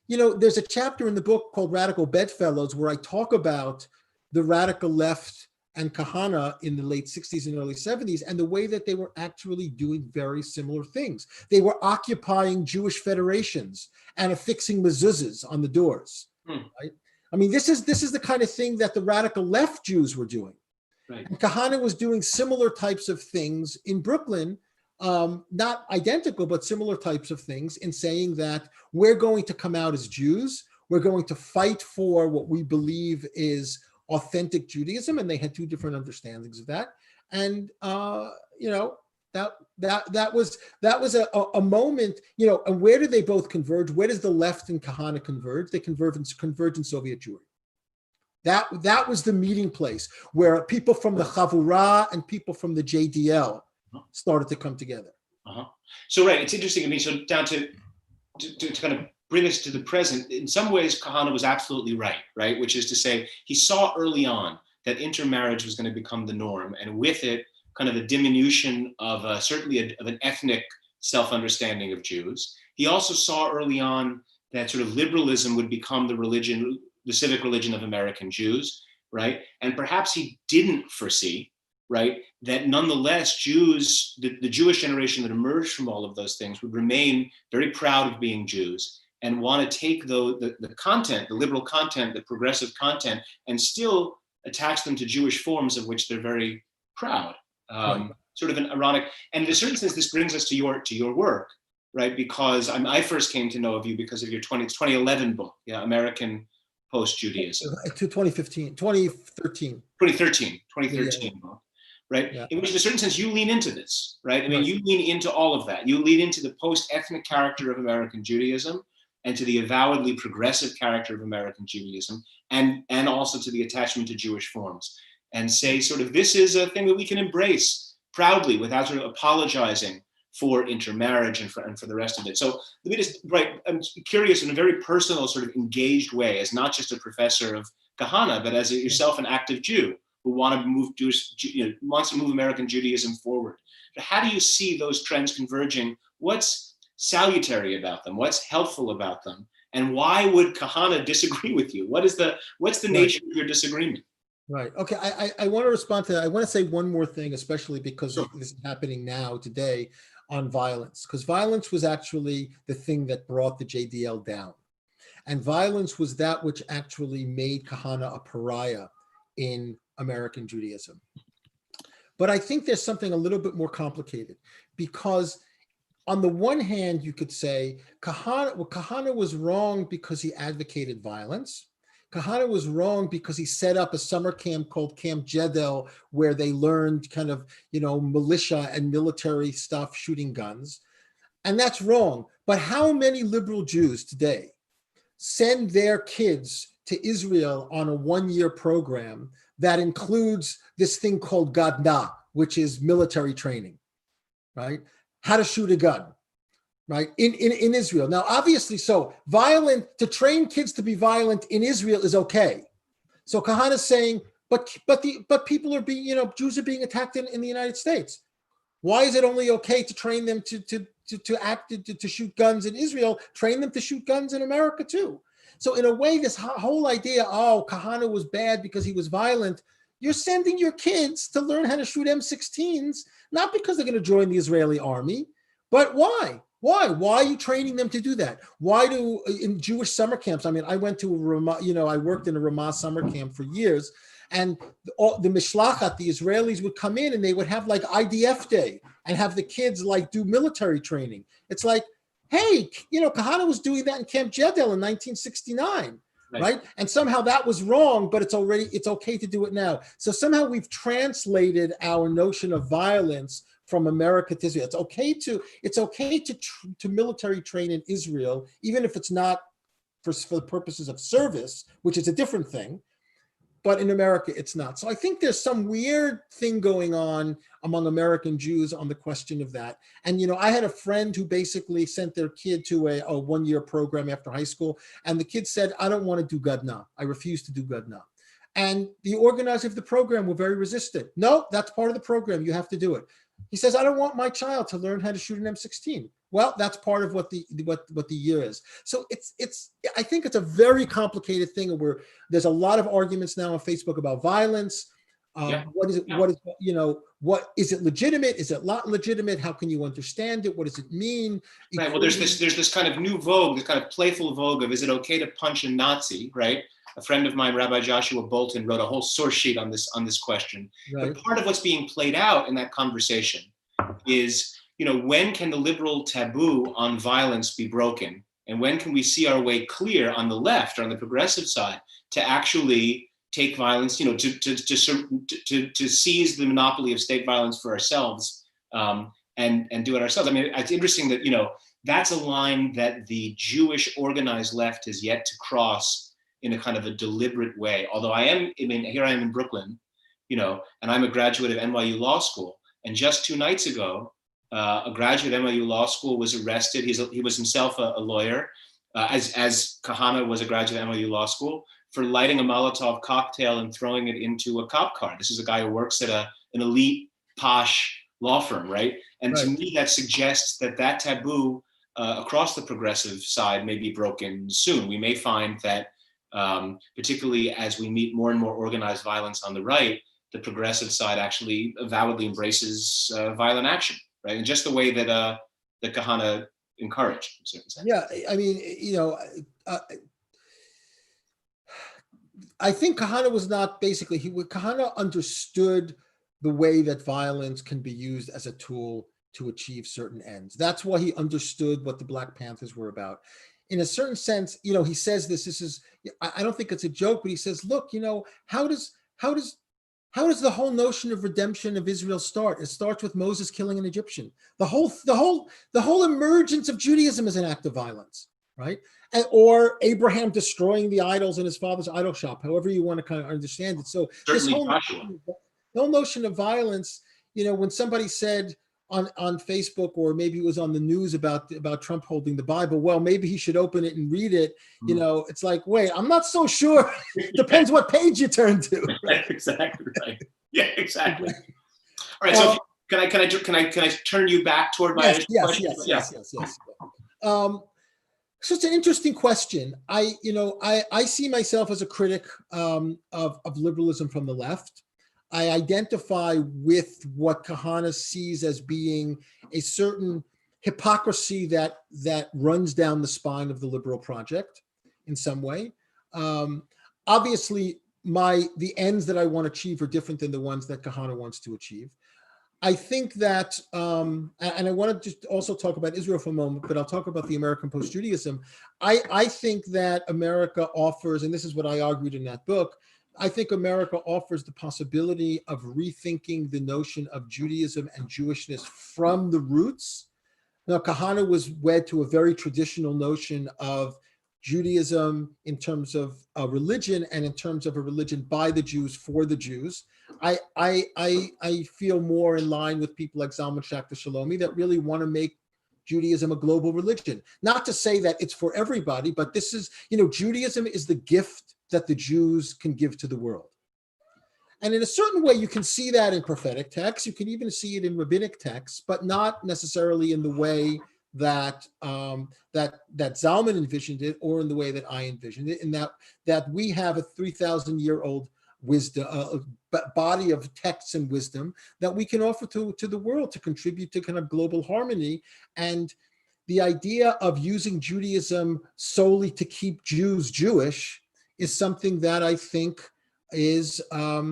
there's a chapter in the book called Radical Bedfellows where I talk about the radical left and Kahana in the late 60s and early 70s and the way that they were actually doing very similar things. They were occupying Jewish federations and affixing mezuzahs on the doors, right? I mean, this is the kind of thing that the radical left Jews were doing. Right. And Kahana was doing similar types of things in Brooklyn, not identical, but similar types of things in saying that we're going to come out as Jews. We're going to fight for what we believe is authentic Judaism. And they had two different understandings of that. And, that was a moment, and where do they both converge? Where does the left and Kahana converge? They converge in Soviet Jewry. That was the meeting place where people from the Chavurah and people from the JDL started to come together. So, right, it's interesting. I mean, so down to kind of bring us to the present, in some ways, Kahana was absolutely right? Which is to say, he saw early on that intermarriage was going to become the norm, and with it, kind of a diminution of certainly of an ethnic self-understanding of Jews. He also saw early on that sort of liberalism would become the civic religion of American Jews, right? And perhaps he didn't foresee, right, that nonetheless Jews, the Jewish generation that emerged from all of those things would remain very proud of being Jews and want to take the content, the liberal content, the progressive content, and still attach them to Jewish forms of which they're very proud. Right. Sort of an ironic, and in a certain sense, this brings us to your work, right? Because I first came to know of you because of your 2011 book, American Post-Judaism. To 2013 yeah. Book, right? Yeah. In which, in a certain sense, you lean into this, right? I mean, you lean into all of that. You lean into the post-ethnic character of American Judaism and to the avowedly progressive character of American Judaism, and also to the attachment to Jewish forms, and say sort of this is a thing that we can embrace proudly without sort of apologizing for intermarriage and for the rest of it. So let me just, I'm curious in a very personal sort of engaged way, as not just a professor of Kahana, but as yourself an active Jew who wants to move American Judaism forward. So how do you see those trends converging? What's salutary about them? What's helpful about them? And why would Kahana disagree with you? What's the nature of your disagreement? Right. Okay. I want to respond to that. I want to say one more thing, especially because this is happening now today on violence, because violence was actually the thing that brought the JDL down. And violence was that which actually made Kahana a pariah in American Judaism. But I think there's something a little bit more complicated, because on the one hand, you could say Kahana was wrong because he advocated violence. Kahana was wrong because he set up a summer camp called Camp Jedel, where they learned kind of, militia and military stuff, shooting guns. And that's wrong. But how many liberal Jews today send their kids to Israel on a one-year program that includes this thing called Gadna, which is military training, right? How to shoot a gun, right? In Israel. Now, obviously, so to train kids to be violent in Israel is okay. So Kahana's saying, but people are being, Jews are being attacked in the United States. Why is it only okay to train them to shoot guns in Israel? Train them to shoot guns in America too. So in a way, this whole idea, Kahana was bad because he was violent. You're sending your kids to learn how to shoot M16s, not because they're going to join the Israeli army, but why? Why are you training them to do that? In Jewish summer camps? I mean, I went to I worked in a Ramah summer camp for years, and the Mishlachat, the Israelis would come in and they would have like IDF day and have the kids like do military training. It's like, hey, Kahana was doing that in Camp Jedel in 1969. Right. And somehow that was wrong, but it's okay to do it now. So somehow we've translated our notion of violence from America to Israel. It's okay to military train in Israel, even if it's not for the purposes of service, which is a different thing. But in America, it's not. So I think there's some weird thing going on among American Jews on the question of that. And, I had a friend who basically sent their kid to a one-year program after high school. And the kid said, I don't want to do Gadna. I refuse to do Gadna. And the organizer of the program were very resistant. No, that's part of the program. You have to do it. He says, I don't want my child to learn how to shoot an M16. Well, that's part of what the year is. So I think it's a very complicated thing where there's a lot of arguments now on Facebook about violence. What is it? Yeah. What is it legitimate? Is it not legitimate? How can you understand it? What does it mean? Right. Well, there's this kind of new vogue, this kind of playful vogue of, is it okay to punch a Nazi? Right. A friend of mine, Rabbi Joshua Bolton, wrote a whole source sheet on this question. Right. But part of what's being played out in that conversation is, when can the liberal taboo on violence be broken? And when can we see our way clear on the left or on the progressive side to actually take violence, to seize the monopoly of state violence for ourselves and do it ourselves? I mean, it's interesting that, that's a line that the Jewish organized left has yet to cross in a kind of a deliberate way. Although here I am in Brooklyn, and I'm a graduate of NYU Law School. And just 2 nights ago, a graduate of NYU Law School was arrested. He was himself a lawyer, as Kahana was a graduate of NYU Law School, for lighting a Molotov cocktail and throwing it into a cop car. This is a guy who works at an elite, posh law firm, right? And right. To me, that suggests that taboo across the progressive side may be broken soon. We may find that, particularly as we meet more and more organized violence on the right, the progressive side actually avowedly embraces violent action, right? And just the way that Kahana encouraged, in a certain sense. Yeah, I mean, I think Kahana was not basically, Kahana understood the way that violence can be used as a tool to achieve certain ends. That's why he understood what the Black Panthers were about. In a certain sense, he says this is, I don't think it's a joke, but he says, look, how does the whole notion of redemption of Israel start? It starts with Moses killing an Egyptian. The whole emergence of Judaism is an act of violence, right? Or Abraham destroying the idols in his father's idol shop, however you want to kind of understand it. So certainly the whole notion of violence, when somebody said on Facebook, or maybe it was on the news about Trump holding the Bible, well, maybe he should open it and read it. It's like, wait, I'm not so sure. Depends what page you turn to. Right? Exactly right. Yeah, exactly. All right. So can I turn you back toward my question? Yes. So it's an interesting question. I see myself as a critic of liberalism from the left. I identify with what Kahana sees as being a certain hypocrisy that runs down the spine of the liberal project in some way. Obviously, the ends that I want to achieve are different than the ones that Kahana wants to achieve. I think that, and I want to just also talk about Israel for a moment, but I'll talk about the American post-Judaism. I think that America offers, and this is what I argued in that book, I think America offers the possibility of rethinking the notion of Judaism and Jewishness from the roots. Now, Kahana was wed to a very traditional notion of Judaism in terms of a religion and in terms of a religion by the Jews for the Jews. I feel more in line with people like Zalman Schachter Shalomi that really want to make Judaism a global religion. Not to say that it's for everybody, but this is, Judaism is the gift that the Jews can give to the world. And in a certain way, you can see that in prophetic texts. You can even see it in rabbinic texts, but not necessarily in the way that that Zalman envisioned it, or in the way that I envisioned it. In that we have a 3,000-year-old wisdom, body of texts and wisdom that we can offer to the world to contribute to kind of global harmony. And the idea of using Judaism solely to keep Jews Jewish is something that I think is I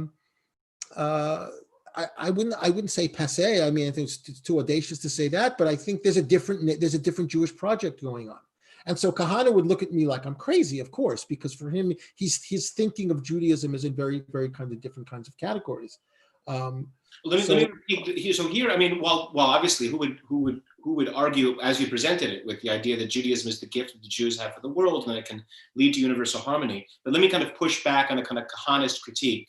wouldn't say passé. I mean, I think it's too audacious to say that, but I think there's a different Jewish project going on. And so Kahana would look at me like I'm crazy, of course, because for him, he's thinking of Judaism as in very, very kind of different kinds of categories. Let me repeat here. So here, I mean, while obviously, who would argue, as you presented it, with the idea that Judaism is the gift that the Jews have for the world and that it can lead to universal harmony. But let me kind of push back on a kind of Kahanist critique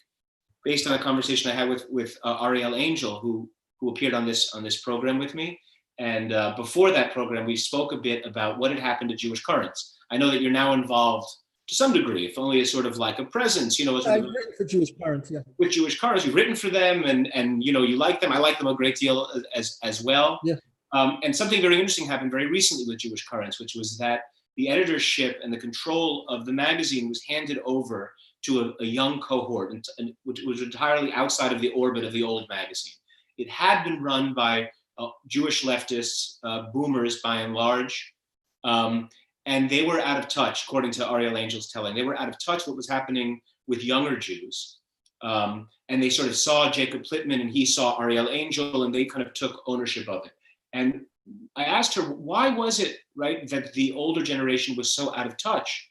based on a conversation I had with Ariel Angel, who appeared on this program with me. And before that program, we spoke a bit about what had happened to Jewish currents. I know that you're now involved to some degree, if only as sort of like a presence, I've written for Jewish currents, yeah. With Jewish currents, you've written for them, and you like them. I like them a great deal as well. Yeah. And something very interesting happened very recently with Jewish currents, which was that the editorship and the control of the magazine was handed over to a young cohort, and which was entirely outside of the orbit of the old magazine. It had been run by Jewish leftists, boomers by and large, and they were out of touch, according to Ariel Angel's telling. They were out of touch with what was happening with younger Jews. And they sort of saw Jacob Plittman and he saw Ariel Angel, and they kind of took ownership of it. And I asked her, why was it, right, that the older generation was so out of touch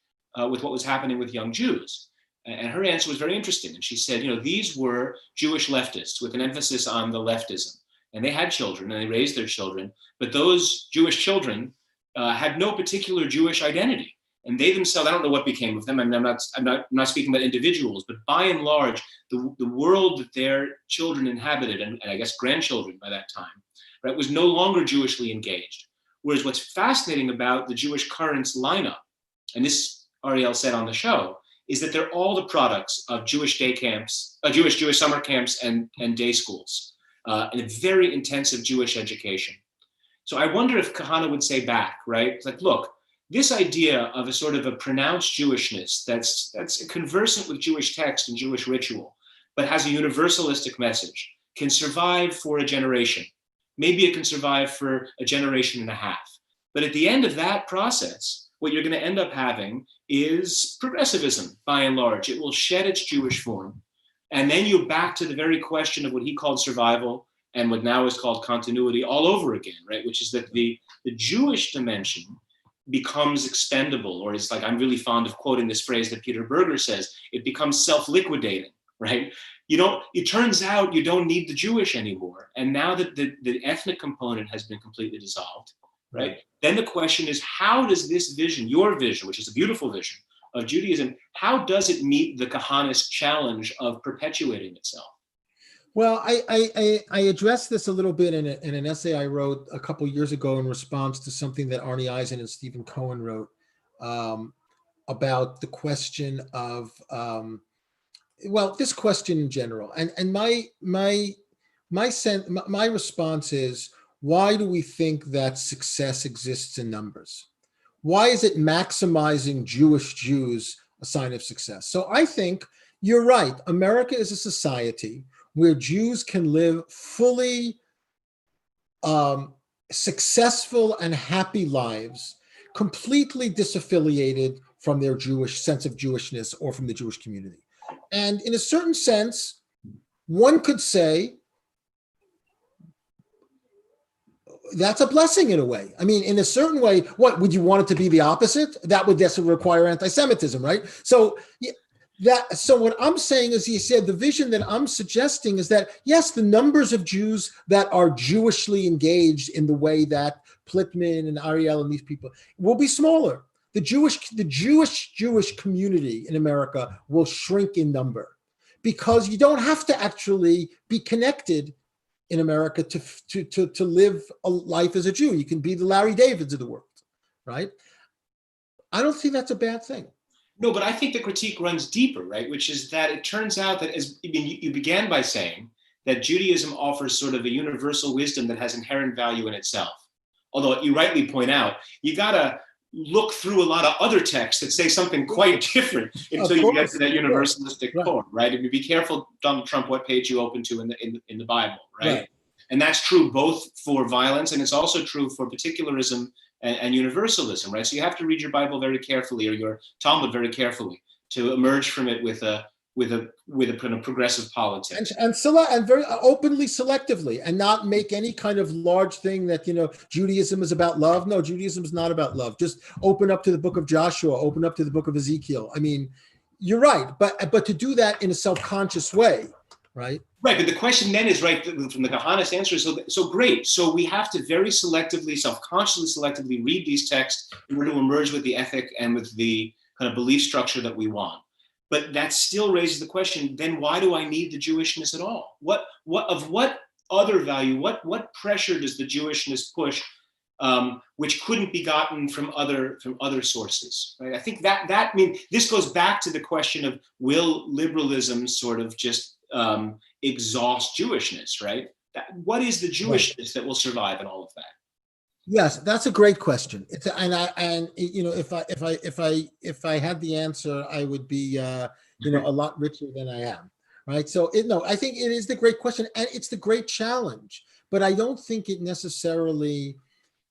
with what was happening with young Jews? And her answer was very interesting. And she said, these were Jewish leftists with an emphasis on the leftism. And they had children and they raised their children, but those Jewish children had no particular Jewish identity. And they themselves, I don't know what became of them. I mean, I'm not speaking about individuals, but by and large, the world that their children inhabited, and I guess grandchildren by that time, right, was no longer Jewishly engaged. Whereas what's fascinating about the Jewish currents lineup, and this Ariel said on the show, is that they're all the products of Jewish day camps, Jewish summer camps and day schools, and a very intensive Jewish education. So I wonder if Kahana would say back, right? It's like, look, this idea of a sort of a pronounced Jewishness that's conversant with Jewish text and Jewish ritual, but has a universalistic message, can survive for a generation. Maybe it can survive for a generation and a half. But at the end of that process, what you're going to end up having is progressivism, by and large. It will shed its Jewish form. And then you're back to the very question of what he called survival and what now is called continuity all over again, right? Which is that the Jewish dimension becomes expendable, or it's like, I'm really fond of quoting this phrase that Peter Berger says, it becomes self-liquidating, right? It turns out you don't need the Jewish anymore. And now that the ethnic component has been completely dissolved, right? Then the question is, how does this vision, your vision, which is a beautiful vision of Judaism, how does it meet the Kahanas challenge of perpetuating itself? Well, I addressed this a little bit in an essay I wrote a couple years ago in response to something that Arnie Eisen and Stephen Cohen wrote about the question of, this question in general. And my response is, why do we think that success exists in numbers? Why is it maximizing Jewish Jews a sign of success? So I think you're right. America is a society where Jews can live fully successful and happy lives, completely disaffiliated from their Jewish sense of Jewishness or from the Jewish community. And in a certain sense, one could say that's a blessing in a way. I mean, in a certain way, what would you want it to be the opposite? That would just require anti-Semitism, right? So so what I'm saying is, he said, the vision that I'm suggesting is that, yes, the numbers of Jews that are Jewishly engaged in the way that Plittman and Ariel and these people will be smaller. The Jewish community in America will shrink in number, because you don't have to actually be connected in America to live a life as a Jew. You can be the Larry Davids of the world, right? I don't think that's a bad thing. No, but I think the critique runs deeper, right? Which is that it turns out that, as you began by saying, that Judaism offers sort of a universal wisdom that has inherent value in itself. Although you rightly point out, you gotta look through a lot of other texts that say something quite different until you get to that universalistic core, right? And be careful, Donald Trump, what page you open to in the Bible, right? And that's true both for violence, and it's also true for particularism and universalism, right? So you have to read your Bible very carefully, or your Talmud very carefully, to emerge from it with a kind of progressive politics, and very openly, selectively, and not make any kind of large thing that, Judaism is about love. No, Judaism is not about love. Just open up to the book of Joshua, open up to the book of Ezekiel. I mean, you're right, but to do that in a self-conscious way, right? Right, but the question then is, right, from the Kahanas answer, so great. So we have to very selectively, self-consciously selectively read these texts in order to emerge with the ethic and with the kind of belief structure that we want. But that still raises the question, then why do I need the Jewishness at all? What other value, what pressure does the Jewishness push, which couldn't be gotten from other sources, right? I think that means this goes back to the question of, will liberalism sort of just exhaust Jewishness, right? What is the Jewishness that will survive in all of that? Yes, that's a great question. If I had the answer, I would be a lot richer than I am, right? So I think it is the great question, and it's the great challenge. But I don't think it necessarily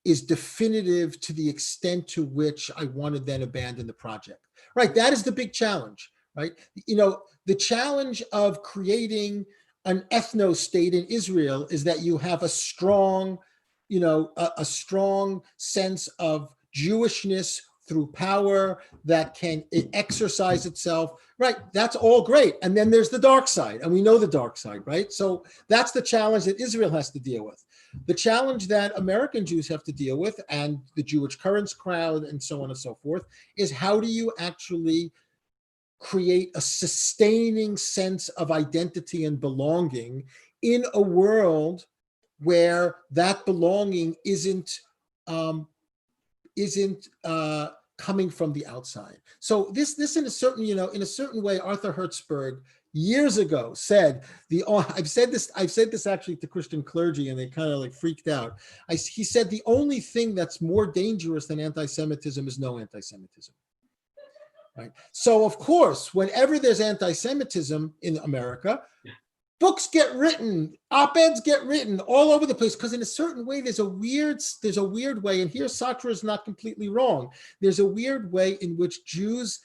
is definitive to the extent to which I want to then abandon the project, right? That is the big challenge, right? The challenge of creating an ethno-state in Israel is that you have a strong sense of Jewishness through power that can exercise itself, right? That's all great. And then there's the dark side, and we know the dark side, right? So that's the challenge that Israel has to deal with. The challenge that American Jews have to deal with, and the Jewish Currents crowd and so on and so forth, is how do you actually create a sustaining sense of identity and belonging in a world where that belonging isn't coming from the outside. So this in a certain way, Arthur Hertzberg years ago said I've said this actually to Christian clergy, and they kind of like freaked out. He said the only thing that's more dangerous than anti-Semitism is no anti-Semitism. Right. So of course, whenever there's anti-Semitism in America, books get written, op-eds get written all over the place, because in a certain way, there's a weird way, and here Sartre is not completely wrong. There's a weird way in which Jews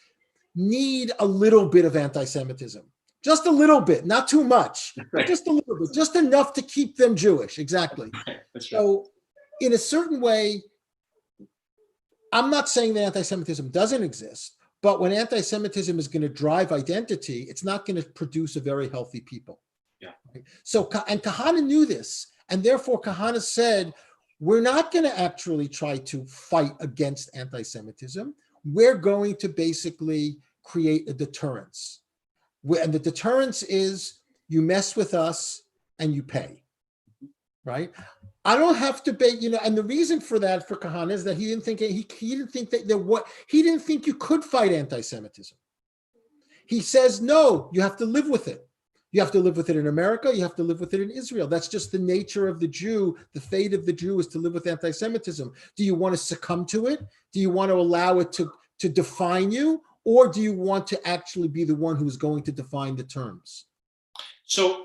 need a little bit of anti-Semitism, just a little bit, not too much, right. Just a little bit, just enough to keep them Jewish. Exactly. Right. That's right. So in a certain way, I'm not saying that anti-Semitism doesn't exist, but when anti-Semitism is going to drive identity, it's not going to produce a very healthy people. Yeah. So, and Kahana knew this, and therefore Kahana said, we're not going to actually try to fight against anti-Semitism. We're going to basically create a deterrence. And the deterrence is, you mess with us and you pay, right? I don't have to pay, and the reason for that for Kahana is that he didn't think you could fight anti-Semitism. He says, no, you have to live with it. You have to live with it in America. You have to live with it in Israel. That's just the nature of the Jew. The fate of the Jew is to live with anti-Semitism. Do you want to succumb to it? Do you want to allow it to define you? Or do you want to actually be the one who's going to define the terms? So,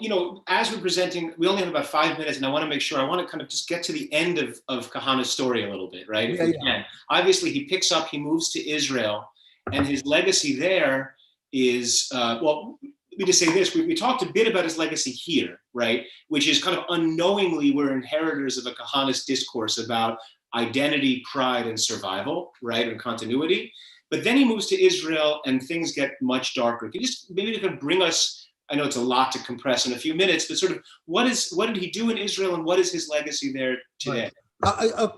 as we're presenting, we only have about 5 minutes, and I want to kind of just get to the end of Kahana's story a little bit, right? If we can. Obviously, he moves to Israel, and his legacy there is, let me just say this, we talked a bit about his legacy here, right? Which is kind of unknowingly we're inheritors of a Kahanas discourse about identity, pride, and survival, right, and continuity. But then he moves to Israel and things get much darker. Can you just maybe kind of bring us, I know it's a lot to compress in a few minutes, but sort of what did he do in Israel and what is his legacy there today?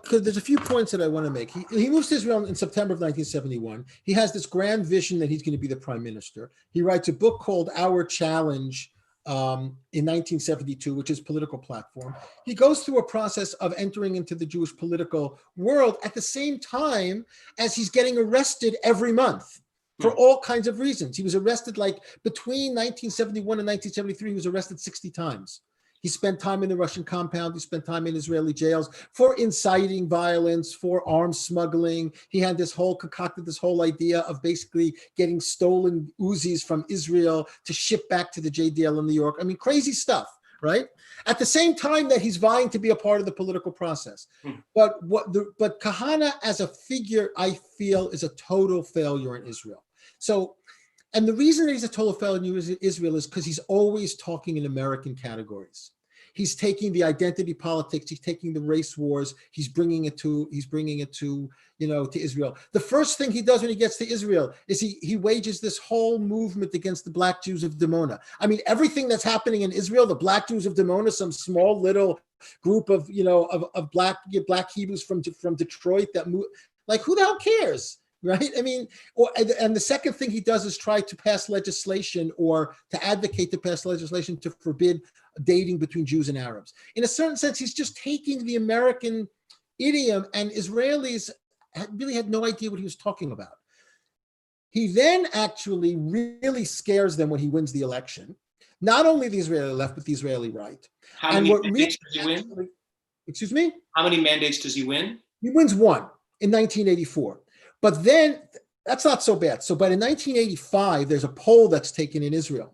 There's a few points that I want to make. He moves to Israel in September of 1971. He has this grand vision that he's going to be the prime minister. He writes a book called Our Challenge in 1972, which is political platform. He goes through a process of entering into the Jewish political world at the same time as he's getting arrested every month for all kinds of reasons. He was arrested like between 1971 and 1973, he was arrested 60 times. He spent time in the Russian compound. He spent time in Israeli jails for inciting violence, for arms smuggling. He had concocted this whole idea of basically getting stolen Uzis from Israel to ship back to the JDL in New York. I mean, crazy stuff, right? At the same time that he's vying to be a part of the political process. But Kahana as a figure, I feel, is a total failure in Israel. So, and the reason that he's a total failure in Israel is because he's always talking in American categories. He's taking the identity politics. He's taking the race wars. He's bringing it to to Israel. The first thing he does when he gets to Israel is he wages this whole movement against the Black Jews of Dimona. I mean, everything that's happening in Israel, the Black Jews of Dimona, some small little group of Black Hebrews from Detroit that move. Like, who the hell cares? Right? I mean, and the second thing he does is try to pass legislation or to advocate to pass legislation to forbid dating between Jews and Arabs. In a certain sense, he's just taking the American idiom, and Israelis really had no idea what he was talking about. He then actually really scares them when he wins the election. Not only the Israeli left, but the Israeli right. How many mandates does he win? Excuse me? How many mandates does he win? He wins one in 1984. But then that's not so bad. But in 1985, there's a poll that's taken in Israel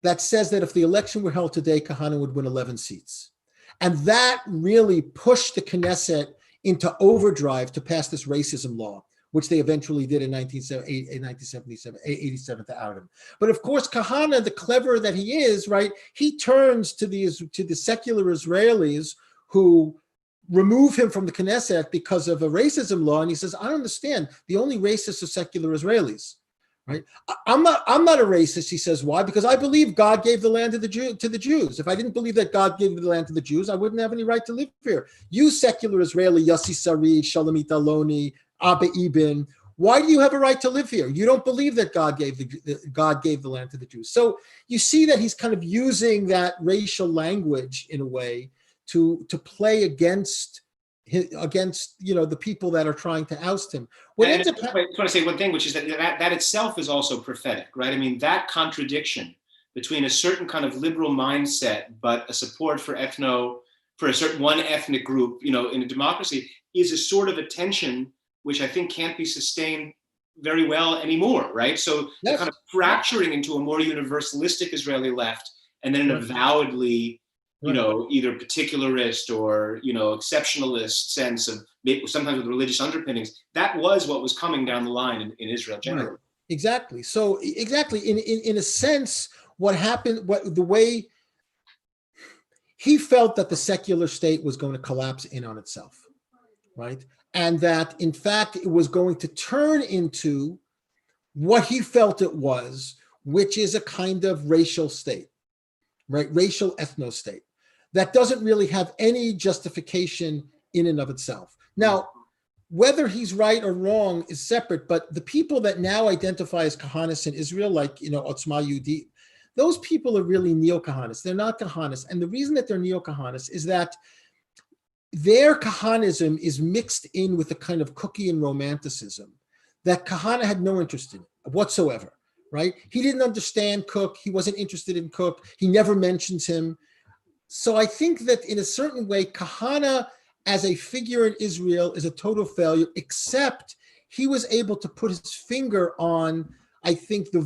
that says that if the election were held today, Kahana would win 11 seats. And that really pushed the Knesset into overdrive to pass this racism law, which they eventually did in 1987 to out him. But of course, Kahana, the clever that he is, right, he turns to the secular Israelis who remove him from the Knesset because of a racism law, and he says, "I don't understand. The only racists are secular Israelis, right? I'm not a racist." He says, "Why? Because I believe God gave the land to the Jews. If I didn't believe that God gave the land to the Jews, I wouldn't have any right to live here. You secular Israeli, Yossi Sarid, Shalomit Aloni, Abba Ibn, why do you have a right to live here? You don't believe that God gave the land to the Jews." So you see that he's kind of using that racial language in a way to play against the people that are trying to oust him. I just want to say one thing, which is that itself is also prophetic, right? I mean, that contradiction between a certain kind of liberal mindset, but a support for a certain one ethnic group, in a democracy, is a sort of a tension which I think can't be sustained very well anymore, right? So the kind of fracturing into a more universalistic Israeli left, and then an avowedly either particularist or, exceptionalist sense of sometimes with religious underpinnings. That was what was coming down the line in Israel generally. Right. Exactly. So exactly, in a sense, what happened, the way he felt that the secular state was going to collapse in on itself, right? And that, in fact, it was going to turn into what he felt it was, which is a kind of racial state, right? Racial ethno state that doesn't really have any justification in and of itself. Now, whether he's right or wrong is separate, but the people that now identify as Kahanas in Israel, like, Otzma Yehudit, those people are really neo-Kahanas. They're not Kahanas. And the reason that they're neo-Kahanas is that their Kahanism is mixed in with a kind of Cookian romanticism that Kahana had no interest in whatsoever, right? He didn't understand Cook. He wasn't interested in Cook. He never mentions him. So I think that in a certain way, Kahana as a figure in Israel is a total failure, except he was able to put his finger on, I think, the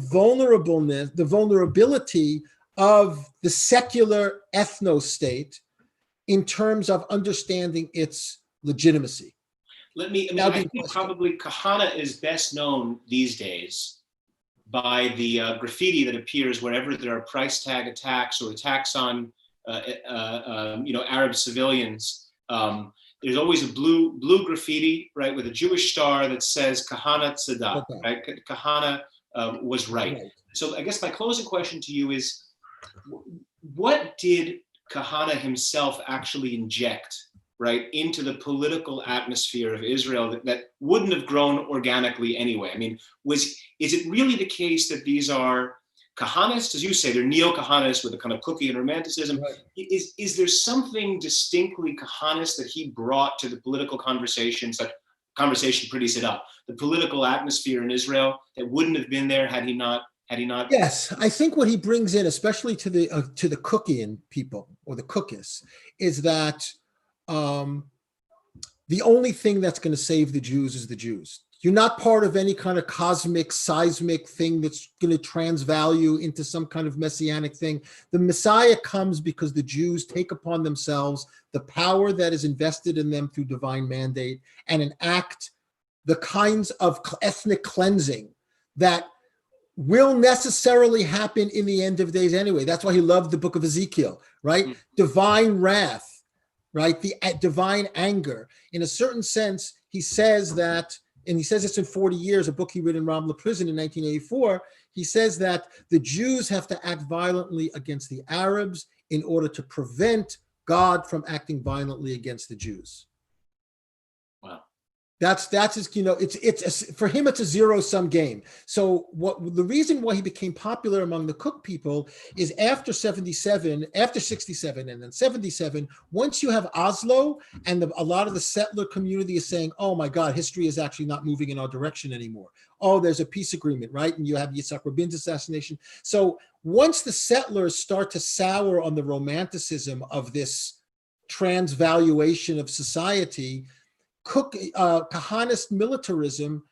vulnerability of the secular ethno state in terms of understanding its legitimacy. I think probably Kahana is best known these days by the graffiti that appears wherever there are price tag attacks or attacks on Arab civilians. There's always a blue graffiti, right, with a Jewish star that says Kahana Tzedakah, right? Kahana was right. So I guess my closing question to you is, what did Kahana himself actually inject, right, into the political atmosphere of Israel that wouldn't have grown organically anyway? I mean, is it really the case that these are Kahanists, as you say, they're neo-Kahanists with a kind of cookie and romanticism? Right. Is there something distinctly Kahanist that he brought to the political conversations, that conversation pretty set up, the political atmosphere in Israel, that wouldn't have been there had he not? Yes, I think what he brings in, especially to the Cookian people or the Cookists, is that the only thing that's going to save the Jews is the Jews. You're not part of any kind of cosmic, seismic thing that's going to transvalue into some kind of messianic thing. The Messiah comes because the Jews take upon themselves the power that is invested in them through divine mandate and enact the kinds of ethnic cleansing that will necessarily happen in the end of days anyway. That's why he loved the book of Ezekiel, right? Mm-hmm. Divine wrath, right? The divine anger. In a certain sense, he says that, and he says this in 40 Years, a book he read in Ramla prison in 1984, he says that the Jews have to act violently against the Arabs in order to prevent God from acting violently against the Jews. Wow. That's his, for him, it's a zero-sum game. So the reason why he became popular among the Cook people is after 67, and then 77, once you have Oslo and a lot of the settler community is saying, oh my God, history is actually not moving in our direction anymore. Oh, there's a peace agreement, right? And you have Yitzhak Rabin's assassination. So once the settlers start to sour on the romanticism of this transvaluation of society, Kahanist militarism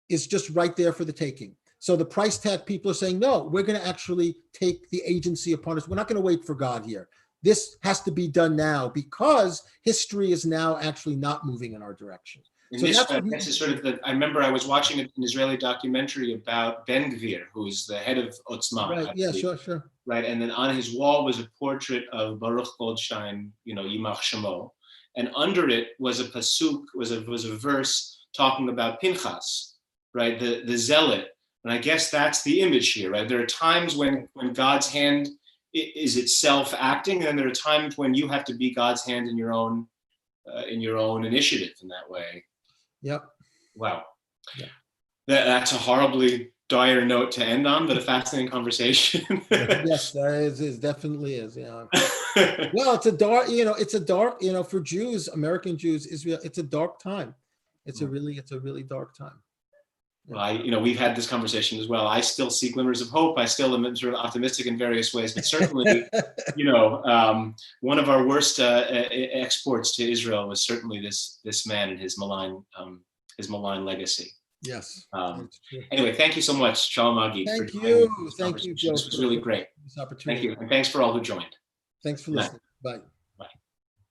is just right there for the taking. So the price tag people are saying, no, we're going to actually take the agency upon us. We're not going to wait for God here. This has to be done now because history is now actually not moving in our direction. And so this is sort of I remember I was watching an Israeli documentary about Ben Gvir, who's the head of Otzma. Right. Yeah, sure. Right. And then on his wall was a portrait of Baruch Goldstein, Yimach Shemo. And under it was a pasuk, was a verse talking about Pinchas, right, the zealot. And I guess that's the image here, right? There are times when God's hand is itself acting, and then there are times when you have to be God's hand in your own initiative in that way. Yep. Wow. Yeah. That's a horribly dire note to end on, but a fascinating conversation. Yes, that is definitely is. Yeah. Well, it's a dark, for Jews, American Jews, Israel, it's a dark time. It's a really dark time. Well, we've had this conversation as well. I still see glimmers of hope. I still am sort of optimistic in various ways, but certainly, one of our worst exports to Israel was certainly this man and his malign legacy. Yes. Anyway, thank you so much, Shaul Magid. Thank you, Joe. This was really great. This opportunity. Thank you, and thanks for all who joined. Thanks for listening. Bye.